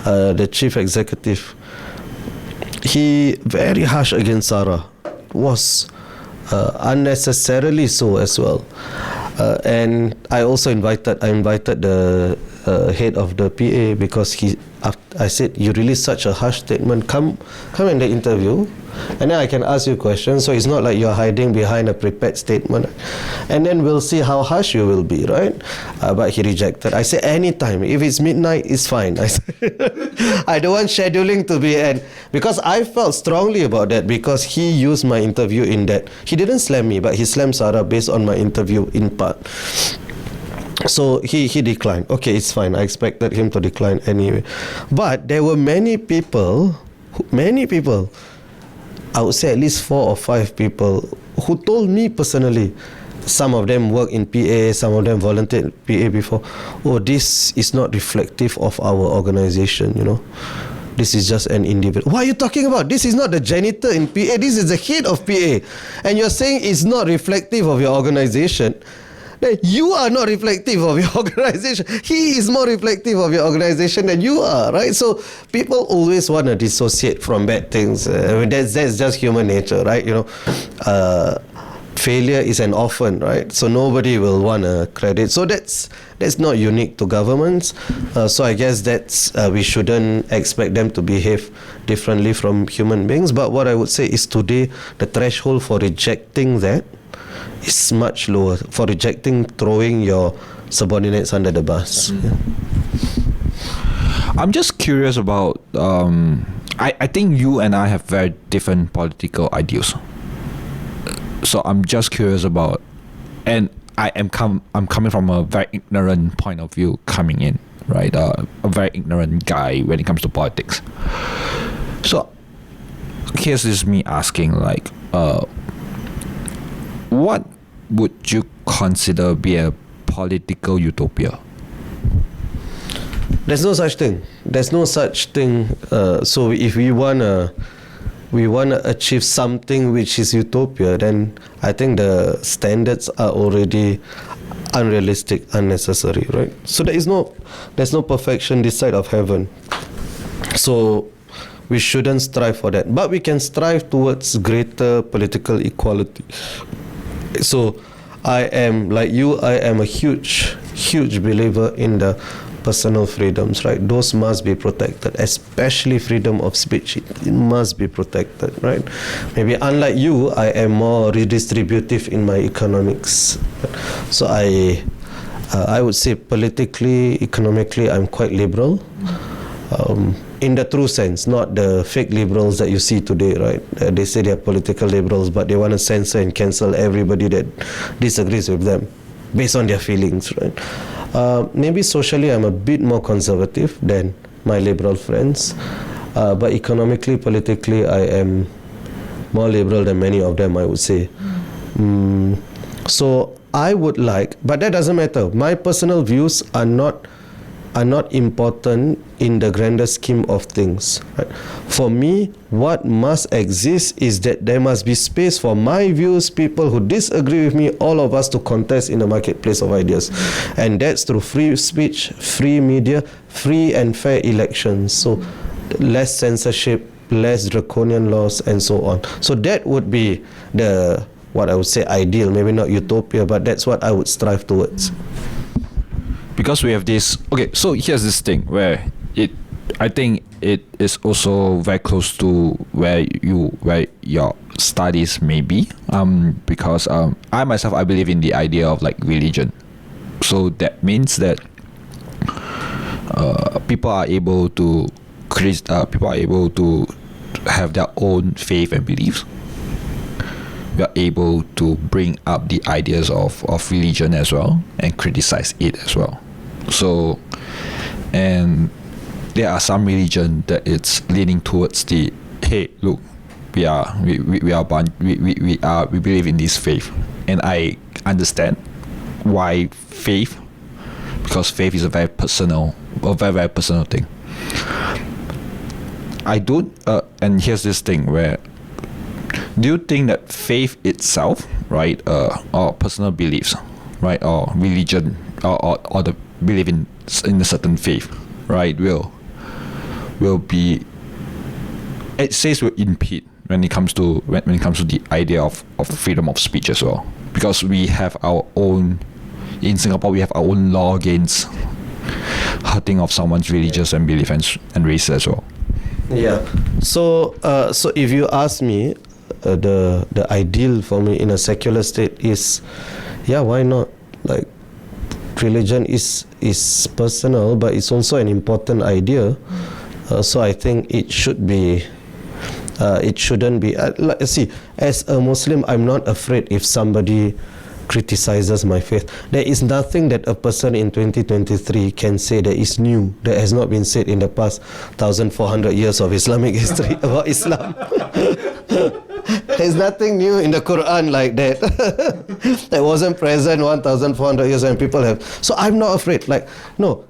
the chief executive. He very harsh against Sarah, was unnecessarily so as well. And I also invited the head of the PA, because I said, you release such a harsh statement, come in the interview, and then I can ask you questions. So it's not like you're hiding behind a prepared statement, and then we'll see how harsh you will be, right? But he rejected. I said, anytime, if it's midnight, it's fine. I said, I don't want scheduling to be end, because I felt strongly about that, because he used my interview in that. He didn't slam me, but he slammed Sarah based on my interview in part. So he declined. Okay, it's fine. I expected him to decline anyway. But there were many people, I would say at least 4 or 5 people, who told me personally, some of them work in PA, some of them volunteered PA before, oh, this is not reflective of our organization, you know. This is just an individual. What are you talking about? This is not the janitor in PA. This is the head of PA. And you're saying it's not reflective of your organization. You are not reflective of your organization. He is more reflective of your organization than you are, right? So people always want to dissociate from bad things. That's just human nature, right? You know, failure is an orphan, right? So nobody will want to credit. So that's not unique to governments. So I guess that's we shouldn't expect them to behave differently from human beings. But what I would say is today the threshold for rejecting that is much lower, for rejecting throwing your subordinates under the bus. I'm just curious about I think you and I have very different political ideals. So I'm just curious about, and I'm coming from a very ignorant point of view coming in, right? A very ignorant guy when it comes to politics. So here's this me asking, like, what would you consider be a political utopia? There's no such thing. So if we wanna achieve something which is utopia, then I think the standards are already unrealistic, unnecessary, right? So there's no perfection this side of heaven. So we shouldn't strive for that, but we can strive towards greater political equality. So I am, like you, I am a huge believer in the personal freedoms, right? Those must be protected, especially freedom of speech. It must be protected, right? Maybe unlike you, I am more redistributive in my economics. So I would say politically, economically, I'm quite liberal. In the true sense, not the fake liberals that you see today, right? They say they're political liberals, but they want to censor and cancel everybody that disagrees with them based on their feelings, right? Maybe socially I'm a bit more conservative than my liberal friends, but economically, politically, I am more liberal than many of them, I would say. So I would like, but that doesn't matter. My personal views are not are not important in the grander scheme of things. Right? For me, what must exist is that there must be space for my views, people who disagree with me, all of us to contest in the marketplace of ideas. And that's through free speech, free media, free and fair elections. So less censorship, less draconian laws, and so on. So that would be the, what I would say, ideal, maybe not utopia, but that's what I would strive towards. Because we have this, okay, so here's this thing where I think it is also very close to where your studies may be, because I myself, I believe in the idea of like religion. So that means that people are able to have their own faith and beliefs. We are able to bring up the ideas of religion as well and criticize it as well. So, and there are some religion that it's leaning towards the, hey, look, we believe in this faith, and I understand why faith, because faith is a very very personal thing. I don't, and here's this thing where, do you think that faith itself, right, or personal beliefs, right, or religion, or the belief in a certain faith, right, will be, it says will impede when it comes to the idea of freedom of speech as well, because we have our own, in Singapore we have our own law against hurting of someone's religious and belief and race as well. Yeah. So if you ask me, the ideal for me in a secular state is, yeah, why not? Like, religion is personal, but it's also an important idea. So I think it should be. It shouldn't be. See, as a Muslim, I'm not afraid if somebody criticizes my faith. There is nothing that a person in 2023 can say that is new, that has not been said in the past 1,400 years of Islamic history about Islam. There's nothing new in the Quran like that. That wasn't present 1,400 years and people have. So I'm not afraid. Like, no.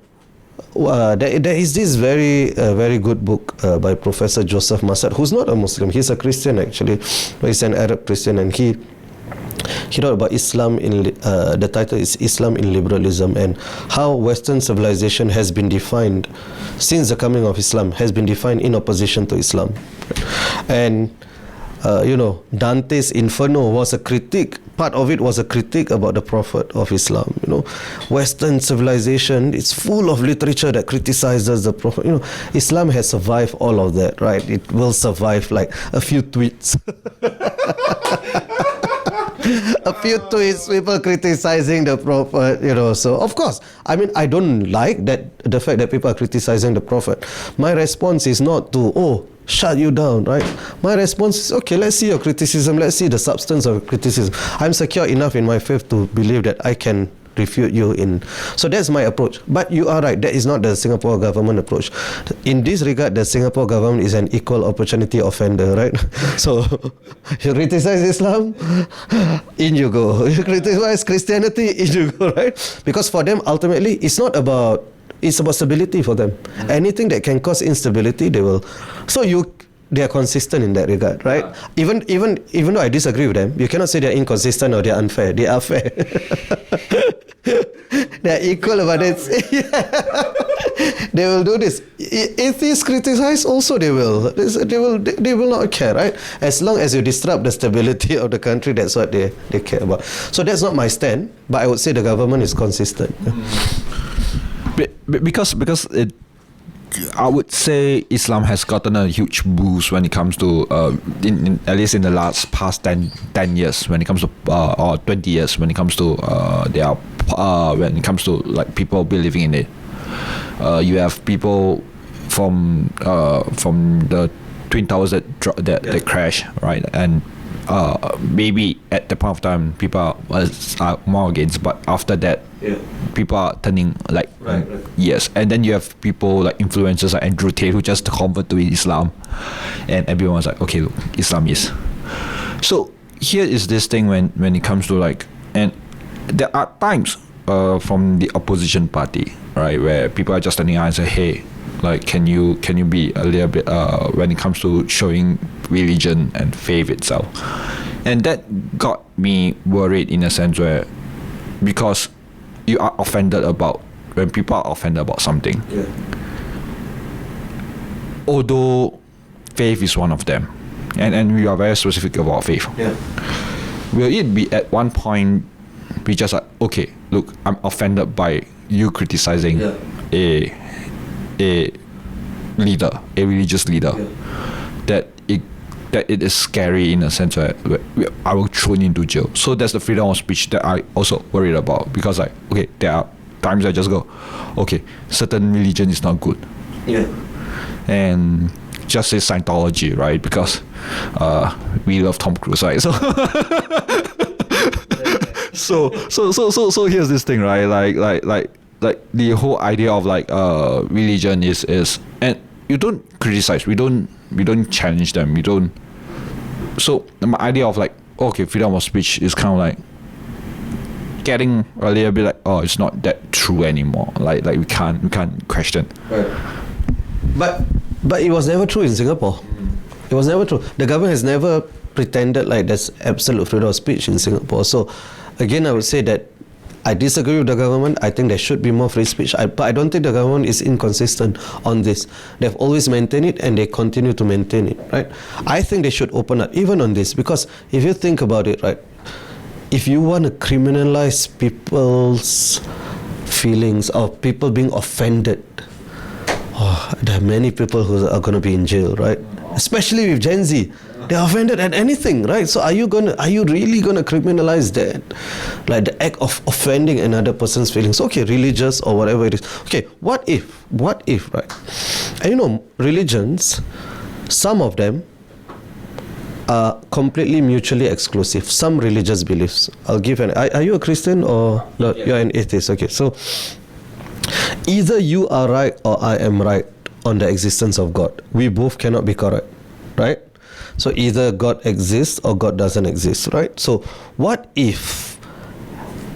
There is this very good book by Professor Joseph Massad, who's not a Muslim. He's a Christian actually. He's an Arab Christian, and he wrote about Islam in the title is Islam in Liberalism, and how Western civilization has been defined since the coming of Islam, has been defined in opposition to Islam. And Dante's Inferno was a critique. Part of it was a critique about the Prophet of Islam. Western civilization is full of literature that criticizes the Prophet. Islam has survived all of that, right? It will survive like a few tweets. A few tweets, people criticizing the Prophet, So of course, I mean, I don't like the fact that people are criticizing the Prophet. My response is not to, shut you down, right? My response is, okay, let's see your criticism, let's see the substance of your criticism. I'm secure enough in my faith to believe that I can refute you in. So that's my approach. But you are right, that is not the Singapore government approach. In this regard, the Singapore government is an equal opportunity offender, right? So you criticize Islam, in you go. You criticize Christianity, in you go, right? Because for them, ultimately, it's about stability for them. Anything that can cause instability, they will. So they are consistent in that regard, right? Even though I disagree with them, you cannot say they are inconsistent or they are unfair. They are fair. They are equal about it. They will do this. Atheists criticize, also they will. They will not care, right? As long as you disrupt the stability of the country, that's what they care about. So that's not my stand, but I would say the government is consistent. Because it, I would say Islam has gotten a huge boost when it comes to, at least in the past 10 years, when it comes to, or 20 years, when it comes to, when it comes to like people believing in it. You have people from the Twin Towers that crashed, right? And maybe at the point of time people are more against, but after that people are turning like right. Yes. And then you have people like influencers like Andrew Tate who just convert to Islam, and everyone's like, okay, look, Islam is. So here is this thing when it comes to like, and there are times from the opposition party, right, where people are just standing out and say, hey, like, can you be a little bit when it comes to showing religion and faith itself, and that got me worried in a sense where, because you are offended about when people are offended about something, although faith is one of them, and we are very specific about faith. Will it be at one point be just like, okay, look, I'm offended by you criticizing a leader, a religious leader, that it is scary in a sense where I will thrown into jail. So that's the freedom of speech that I also worried about, because like, okay, there are times I just go, okay, certain religion is not good, and just say Scientology, right? Because we love Tom Cruise, right? So here's this thing, right? Like the whole idea of like religion is, and you don't criticize, we don't challenge them, we don't. So my idea of like, okay, freedom of speech is kind of like getting a little bit like, oh, it's not that true anymore. Like we can't question. Right. But it was never true in Singapore. It was never true. The government has never pretended like there's absolute freedom of speech in Singapore. So again, I would say that I disagree with the government. I think there should be more free speech. But I don't think the government is inconsistent on this. They've always maintained it, and they continue to maintain it, right? I think they should open up even on this, because if you think about it, right, if you want to criminalize people's feelings or people being offended, there are many people who are going to be in jail, right? Especially with Gen Z. They're offended at anything, right? So are you really gonna criminalize that? Like the act of offending another person's feelings. Okay, religious or whatever it is. Okay, what if, right? And you know, religions, some of them are completely mutually exclusive. Some religious beliefs. I'll give are you a Christian or no? You're an atheist. Okay, so either you are right or I am right on the existence of God. We both cannot be correct, right? So either God exists or God doesn't exist, right? So what if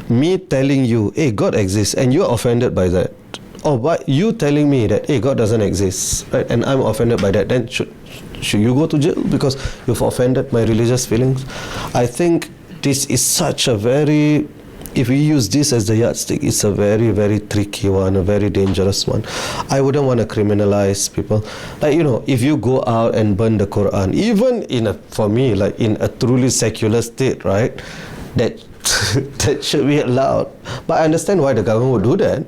me telling you, hey, God exists, and you're offended by that, or what you telling me that, hey, God doesn't exist, right, and I'm offended by that, then should you go to jail because you've offended my religious feelings? I think this is such a very, if we use this as the yardstick, it's a very, very tricky one, a very dangerous one. I wouldn't want to criminalize people. Like, you know, if you go out and burn the Quran, even for me, like in a truly secular state, right, that that should be allowed. But I understand why the government would do that,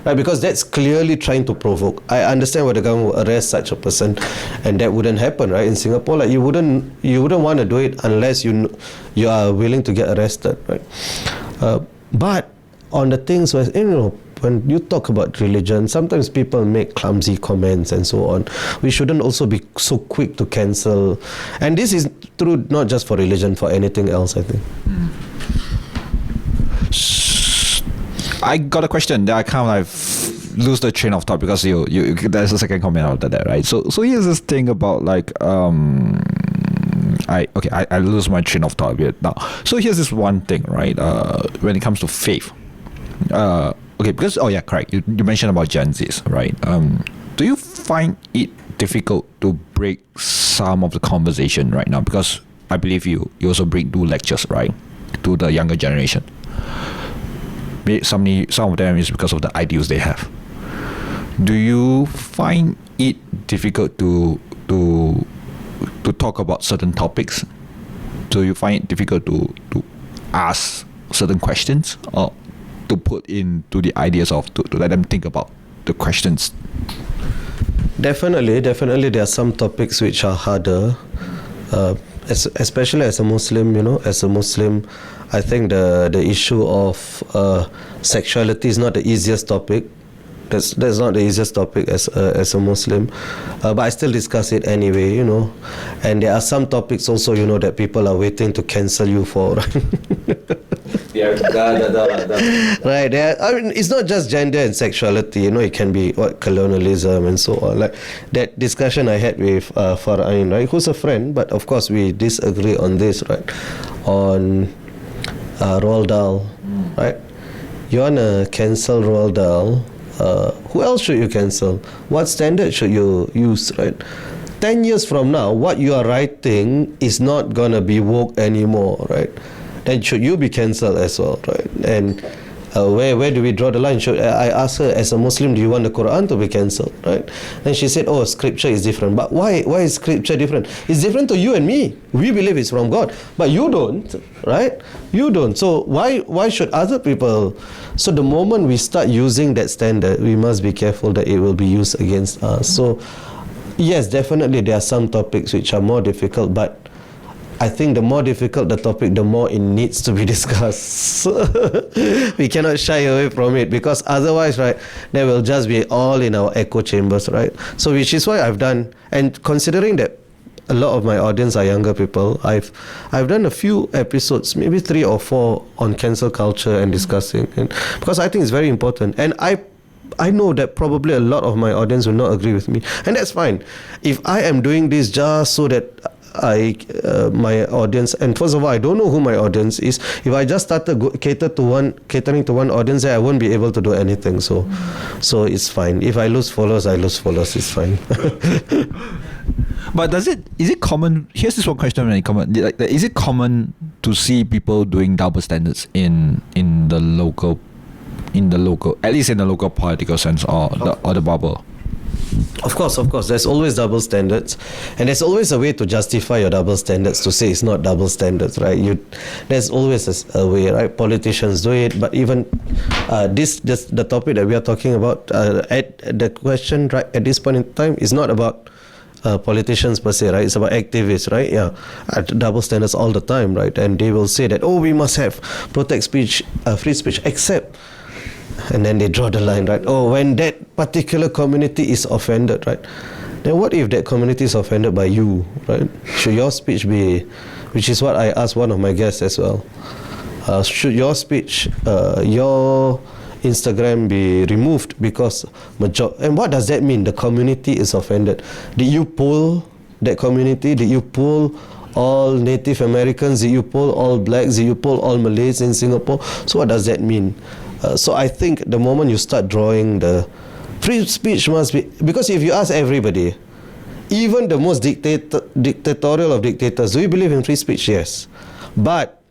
right? Because that's clearly trying to provoke. I understand why the government would arrest such a person, and that wouldn't happen, right? In Singapore, like you wouldn't want to do it unless you are willing to get arrested, right? But on the things where, you know, when you talk about religion, sometimes people make clumsy comments and so on. We shouldn't also be so quick to cancel. And this is true not just for religion, for anything else, I think. I got a question that I kind of like lose the train of thought, because you there's a second comment after that, right? So here's this thing about like I lose my train of thought a bit now. So here's this one thing, right? When it comes to faith, okay, because correct. You mentioned about Gen Zs, right? Do you find it difficult to break some of the conversation right now? Because I believe you also do lectures, right, to the younger generation. Some of them is because of the ideals they have. Do you find it difficult to talk about certain topics? Do you find it difficult to ask certain questions, or to put into the ideas of to let them think about the questions? Definitely there are some topics which are harder, especially as a Muslim. You know, as a Muslim, I think the issue of sexuality is not the easiest topic. That's not the easiest topic as a Muslim, but I still discuss it anyway, you know. And there are some topics also, you know, that people are waiting to cancel you for. Right? Right. I mean, it's not just gender and sexuality. You know, it can be colonialism and so on. Like that discussion I had with Fara'in, right, who's a friend, but of course we disagree on this, right, on Roald Dahl, right. you want to cancel Roald Dahl, who else should you cancel? What standard should you use, right? 10 years from now, what you are writing is not going to be woke anymore, right? Then should you be cancelled as well, right? And where do we draw the line? Should I asked her, as a Muslim, do you want the Quran to be cancelled, right? And she said, oh, scripture is different. But why is scripture different? It's different to you and me. We believe it's from God, but you don't, right? You don't. So why should other people? So the moment we start using that standard, we must be careful that it will be used against us. So yes, definitely there are some topics which are more difficult, but I think the more difficult the topic, the more it needs to be discussed. We cannot shy away from it, because otherwise, right, they will just be all in our echo chambers, right? So which is why I've done, and considering that a lot of my audience are younger people, I've done a few episodes, maybe 3 or 4, on cancel culture and discussing, and because I think it's very important. And I know that probably a lot of my audience will not agree with me, and that's fine. If I am doing this just so that my audience, and first of all, I don't know who my audience is. If I just started catering to one audience, I won't be able to do anything. So it's fine. If I lose followers, it's fine. But is it common? Here's this one question when it common. Like, is it common to see people doing double standards in the local, at least in the local political sense, or the bubble? Of course. There's always double standards, and there's always a way to justify your double standards, to say it's not double standards, right? There's always a way, right? Politicians do it, but even the topic that we are talking about, at the question right at this point in time is not about politicians per se, right? It's about activists, right? Yeah, double standards all the time, right? And they will say that, oh, we must have protect speech, free speech, except. And then they draw the line, right? Oh, when that particular community is offended, right? Then what if that community is offended by you, right? Should your speech be, which is what I asked one of my guests as well, should your speech, your Instagram be removed because and what does that mean? The community is offended. Did you poll that community? Did you poll all Native Americans? Did you poll all blacks? Did you poll all Malays in Singapore? So what does that mean? So I think the moment you start drawing the free speech must be, because if you ask everybody, even the most dictatorial of dictators, do you believe in free speech? Yes. But,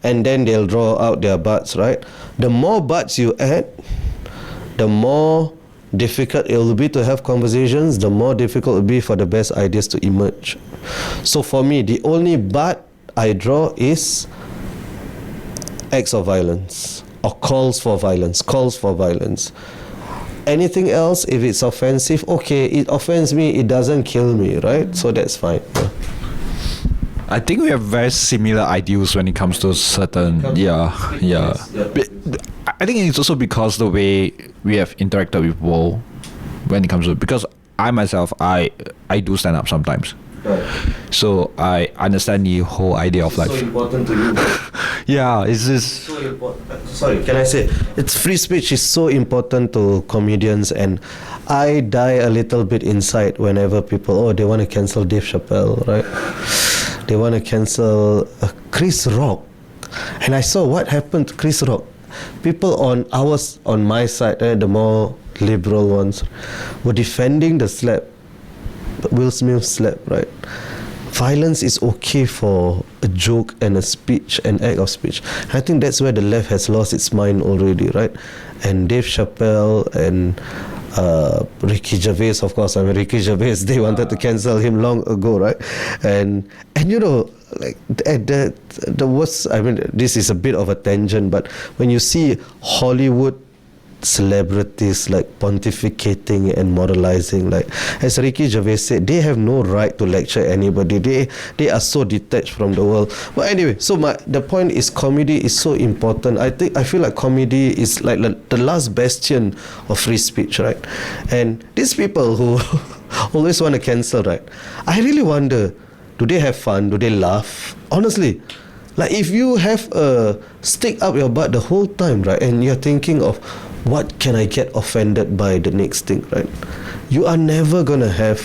and then they'll draw out their buts, right? The more buts you add, the more difficult it will be to have conversations, the more difficult it will be for the best ideas to emerge. So for me, the only but I draw is acts of violence, or calls for violence. Anything else, if it's offensive, okay, it offends me, it doesn't kill me, right? So that's fine. Yeah. I think we have very similar ideals when it comes to certain, yeah. But I think it's also because the way we have interacted with people when it comes to, because I myself, I do stand up sometimes. Right. So I understand the whole idea of life. So important to you. Yeah, it's just so important. Sorry, can I say it's free speech is so important to comedians, and I die a little bit inside whenever people they want to cancel Dave Chappelle, right? They want to cancel Chris Rock, and I saw what happened to Chris Rock. People on my side, the more liberal ones, were defending the slap. Will Smith slap, right? Violence is okay for a joke and a speech, an act of speech. I think that's where the left has lost its mind already, right? And Dave Chappelle and Ricky Gervais, of course. I mean, Ricky Gervais, they wanted to cancel him long ago, right? And you know, like the worst. I mean, this is a bit of a tangent, but when you see Hollywood celebrities like pontificating and moralizing, like as Ricky Gervais said, they have no right to lecture anybody. They are so detached from the world. But anyway, so the point is, comedy is so important. I feel like comedy is like the last bastion of free speech, right? And these people who always want to cancel, right? I really wonder, do they have fun? Do they laugh? Honestly, like if you have a stick up your butt the whole time, right, and you're thinking of what can I get offended by the next thing, right? You are never gonna have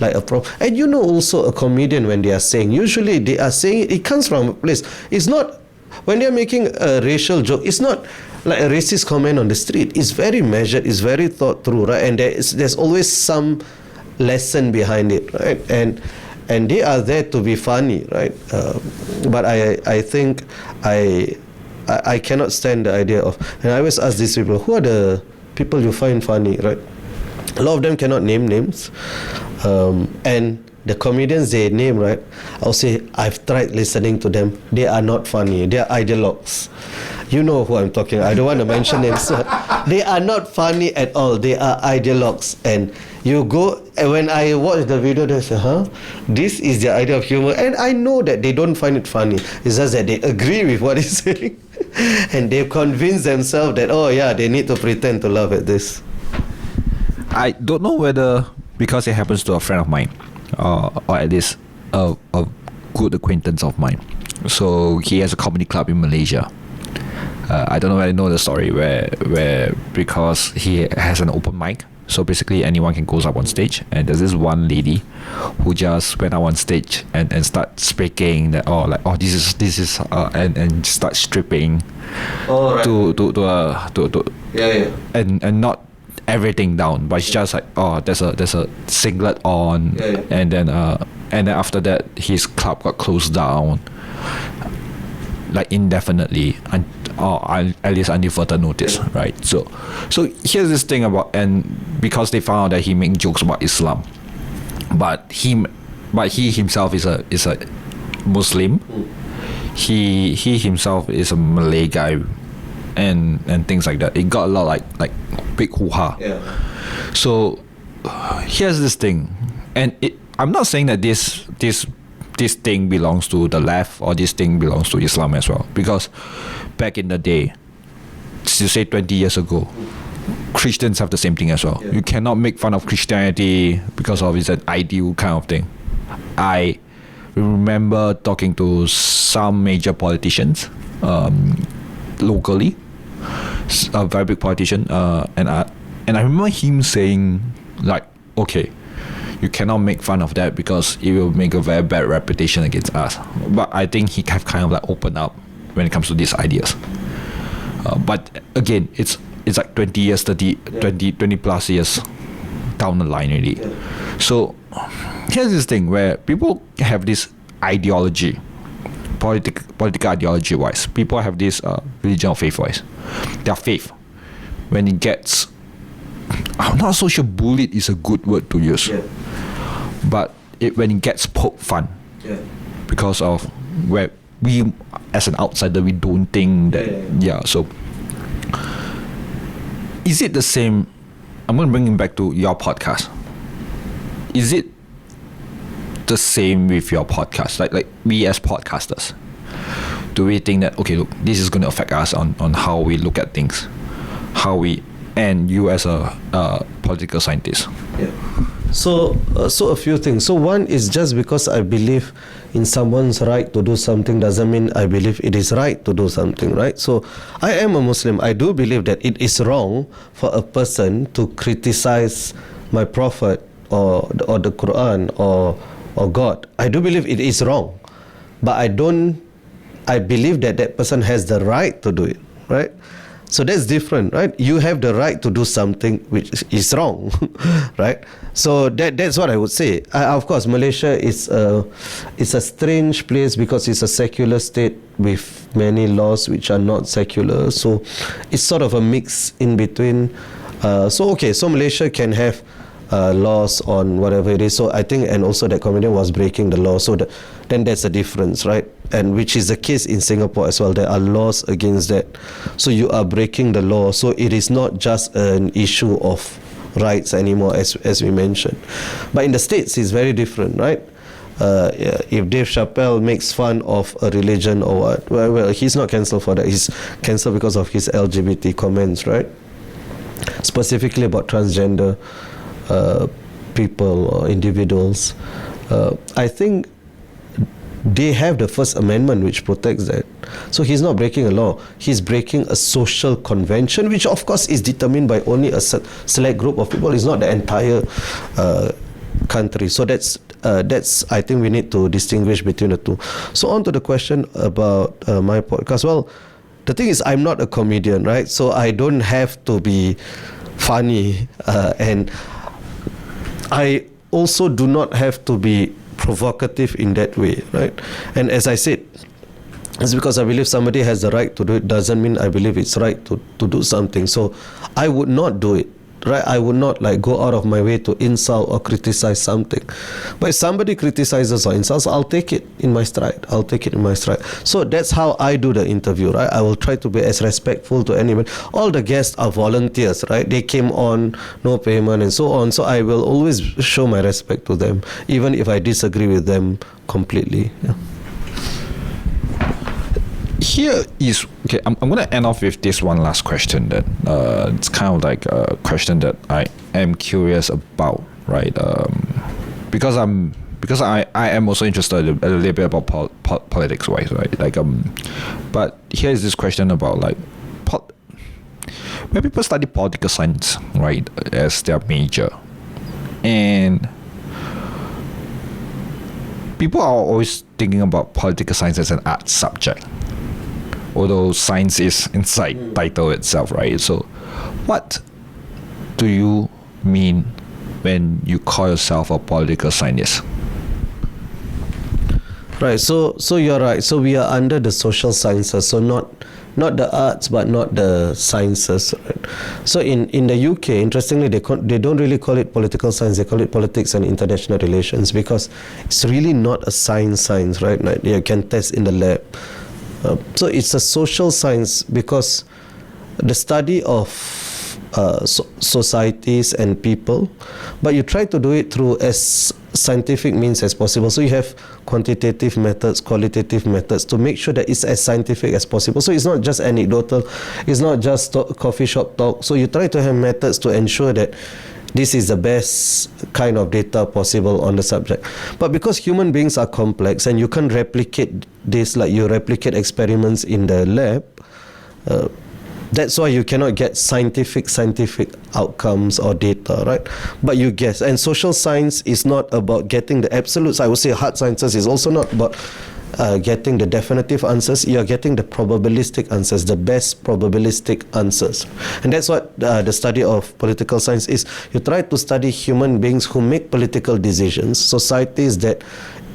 like a problem. And you know, also a comedian, when they are saying, usually they are saying it comes from a place. It's not when they are making a racial joke. It's not like a racist comment on the street. It's very measured, it's very thought through, right? And there's always some lesson behind it, right? And they are there to be funny, right? But I think I cannot stand the idea of, and I always ask these people, who are the people you find funny, right? A lot of them cannot name names, and the comedians they name, right, I'll say, I've tried listening to them. They are not funny. They are ideologues. You know who I'm talking. I don't want to mention names. They are not funny at all. They are ideologues. And you go, and when I watch the video, they say, this is their idea of humor. And I know that they don't find it funny. It's just that they agree with what he's saying. And they've convinced themselves that, oh yeah, they need to pretend to laugh at this. I don't know whether because it happens to a friend of mine, or at least a good acquaintance of mine. So he has a comedy club in Malaysia. I don't know whether you know the story where because he has an open mic, so basically anyone can go up on stage, and there's this one lady who just went out on stage and start speaking that this is and start stripping to and not everything down, but it's just like, there's a singlet on, and then after that his club got closed down like indefinitely, at least until further notice, right? So here's this thing about, and because they found out that he made jokes about Islam, but he himself is a Muslim. He himself is a Malay guy, and things like that. It got a lot like big hoo-ha. So here's this thing, and I'm not saying that this thing belongs to the left or this thing belongs to Islam as well, because back in the day, to say 20 years ago, Christians have the same thing as well. You cannot make fun of Christianity because of it's an ideal kind of thing. I remember talking to some major politicians locally, a very big politician, and I remember him saying like, okay, you cannot make fun of that because it will make a very bad reputation against us. But I think he have kind of like opened up when it comes to these ideas. But again, it's like 20 years, 20 plus years down the line already. So here's this thing where people have this ideology, political ideology wise. People have this religion of faith wise. Their faith, when it gets, I'm not so sure bullied is a good word to use, but when it gets poked fun, because of where we as an outsider, we don't think that, so is it the same? I'm going to bring it back to your podcast. Is it the same with your podcast? Like we as podcasters, do we think that, okay, look, this is going to affect us on how we look at things, and you as a political scientist? So a few things. So one is, just because I believe in someone's right to do something doesn't mean I believe it is right to do something, right? So I am a Muslim. I do believe that it is wrong for a person to criticize my prophet or the Quran or God. I do believe it is wrong, but I believe that person has the right to do it, right? So that's different, right? You have the right to do something which is wrong, right? So that's what I would say. Of course, Malaysia is a strange place because it's a secular state with many laws which are not secular. So it's sort of a mix in between. So Malaysia can have laws on whatever it is. So I think, and also that comedian was breaking the law. So then that's a difference, right? And which is the case in Singapore as well. There are laws against that. So you are breaking the law. So it is not just an issue of rights anymore, as we mentioned. But in the States, it's very different, right? If Dave Chappelle makes fun of a religion or what, well, he's not cancelled for that. He's cancelled because of his LGBT comments, right? Specifically about transgender people or individuals. I think they have the First Amendment which protects that. So he's not breaking a law. He's breaking a social convention, which of course is determined by only a select group of people. It's not the entire country. So that's I think we need to distinguish between the two. So on to the question about my podcast. Well, the thing is, I'm not a comedian, right? So I don't have to be funny, and I also do not have to be provocative in that way, right? And as I said, it's because I believe somebody has the right to do it doesn't mean I believe it's right to do something. So I would not do it, right? I would not like go out of my way to insult or criticize something. But if somebody criticizes or insults, I'll take it in my stride. So that's how I do the interview, right? I will try to be as respectful to anyone. All the guests are volunteers, right? They came on, no payment and so on. So I will always show my respect to them, even if I disagree with them completely. Yeah. Here is okay. I'm going to end off with this one last question. That it's kind of like a question that I am curious about, right? Because I am also interested a little bit about politics, wise, right? Like but here is this question about like when people study political science, right, as their major, and people are always thinking about political science as an art subject. Although science is inside title itself, right? So what do you mean when you call yourself a political scientist? Right, so you're right. So we are under the social sciences, so not the arts, but not the sciences. Right? So in the UK, interestingly, they don't really call it political science. They call it politics and international relations, because it's really not a science, right? You can test in the lab. So it's a social science because the study of societies and people, but you try to do it through as scientific means as possible. So you have quantitative methods, qualitative methods to make sure that it's as scientific as possible. So it's not just anecdotal, it's not just coffee shop talk. So you try to have methods to ensure that this is the best kind of data possible on the subject. But because human beings are complex and you can't replicate this like you replicate experiments in the lab, that's why you cannot get scientific outcomes or data, right? But you guess. And social science is not about getting the absolutes. I would say hard sciences is also not about getting the definitive answers. You're getting the probabilistic answers, the best probabilistic answers. And that's what the study of political science is. You try to study human beings who make political decisions, societies that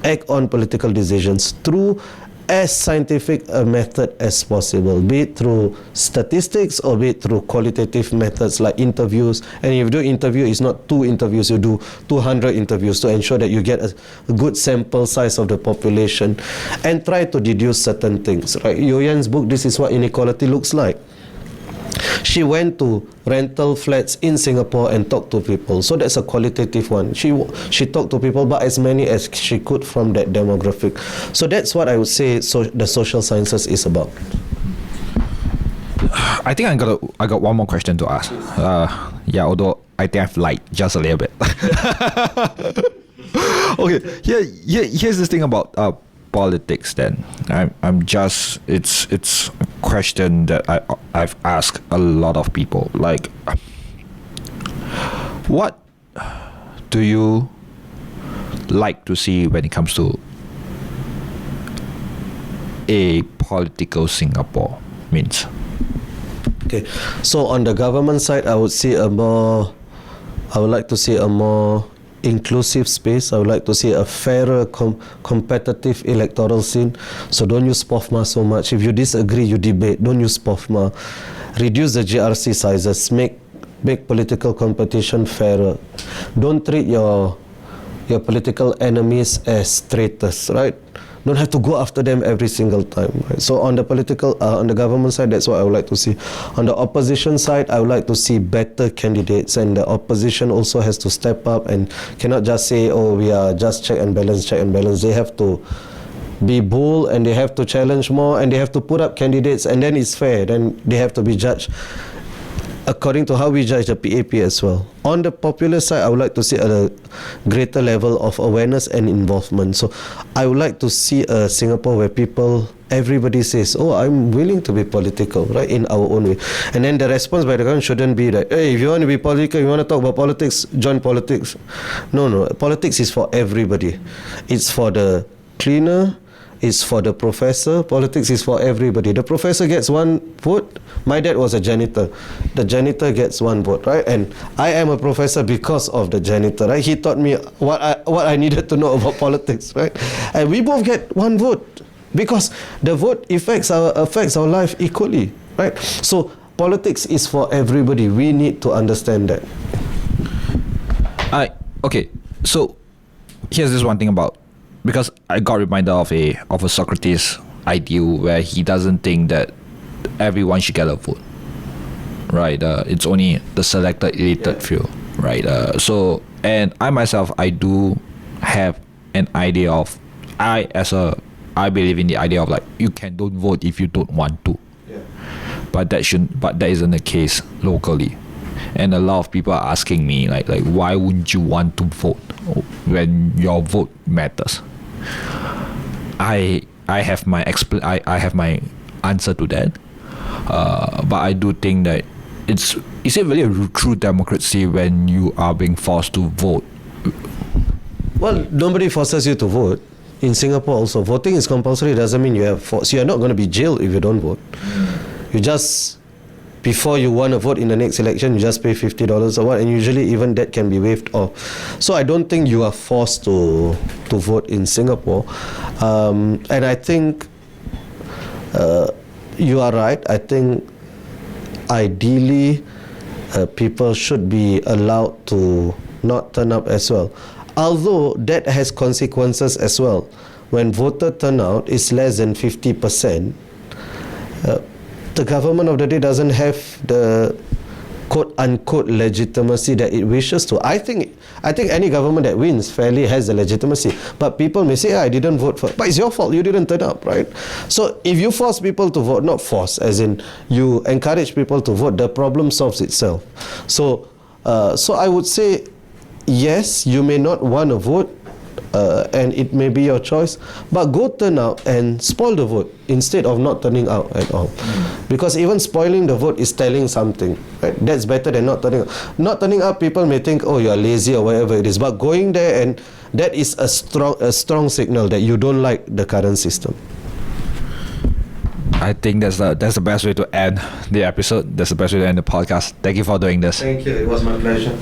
act on political decisions through as scientific a method as possible, be it through statistics or be it through qualitative methods like interviews. And if you do interview, it's not 2 interviews, you do 200 interviews to ensure that you get a good sample size of the population and try to deduce certain things, right? Yoyan's book, This Is What Inequality Looks Like. She went to rental flats in Singapore and talked to people. So that's a qualitative one. She talked to people, but as many as she could from that demographic. So that's what I would say the social sciences is about. I think I got one more question to ask. Yeah, although I think I've lied just a little bit. Okay, here's this thing about politics. Then I'm just it's a question that I've asked a lot of people. Like, what do you like to see when it comes to a political Singapore means? Okay, so on the government side, I would like to see a more inclusive space. I would like to see a fairer competitive electoral scene. So don't use POFMA so much. If you disagree, you debate. Don't use POFMA. Reduce the GRC sizes. Make political competition fairer. Don't treat your political enemies as traitors, right? Don't have to go after them every single time, right? So on the on the government side, that's what I would like to see. On the opposition side, I would like to see better candidates, and the opposition also has to step up and cannot just say, oh, we are just check and balance. They have to be bold and they have to challenge more and they have to put up candidates, and then it's fair. Then they have to be judged according to how we judge the PAP as well. On the popular side, I would like to see a greater level of awareness and involvement. So I would like to see a Singapore where everybody says, oh, I'm willing to be political, right, in our own way. And then the response by the government shouldn't be that, hey, if you want to be political, you want to talk about politics, join politics. No, politics is for everybody. It's for the cleaner, is for the professor, politics is for everybody. The professor gets one vote. My dad was a janitor. The janitor gets one vote, right? And I am a professor because of the janitor, right? He taught me what I needed to know about politics, right? And we both get one vote because the vote affects our life equally, right? So politics is for everybody. We need to understand that. Okay, so here's this one thing about, because I got reminded of a Socrates ideal where he doesn't think that everyone should get a vote, right? It's only the selected elite few, right? So, and I myself, I do have an idea of, I believe in the idea of like, you don't vote if you don't want to, but that isn't the case locally. And a lot of people are asking me like why wouldn't you want to vote when your vote matters? I have my answer to that, but I do think that is it really a true democracy when you are being forced to vote? Well, nobody forces you to vote. In Singapore also, voting is compulsory. Doesn't mean you have force. You are not going to be jailed if you don't vote. You just, before you want to vote in the next election, you just pay $50 or what, and usually even that can be waived off. So I don't think you are forced to vote in Singapore. And I think you are right. I think ideally people should be allowed to not turn up as well. Although that has consequences as well. When voter turnout is less than 50%, the government of the day doesn't have the quote-unquote legitimacy that it wishes to. I think any government that wins fairly has the legitimacy. But people may say, I didn't vote for... But it's your fault, you didn't turn up, right? So if you force people to vote, not force, as in you encourage people to vote, the problem solves itself. So I would say, yes, you may not want to vote, and it may be your choice, but go turn out and spoil the vote instead of not turning out at all. Because even spoiling the vote is telling something, right? That's better than not turning out. Not turning up, people may think, oh, you're lazy or whatever it is, but going there, and that is a strong signal that you don't like the current system. I think that's the best way to end the episode. That's the best way to end the podcast. Thank you for doing this. Thank you. It was my pleasure.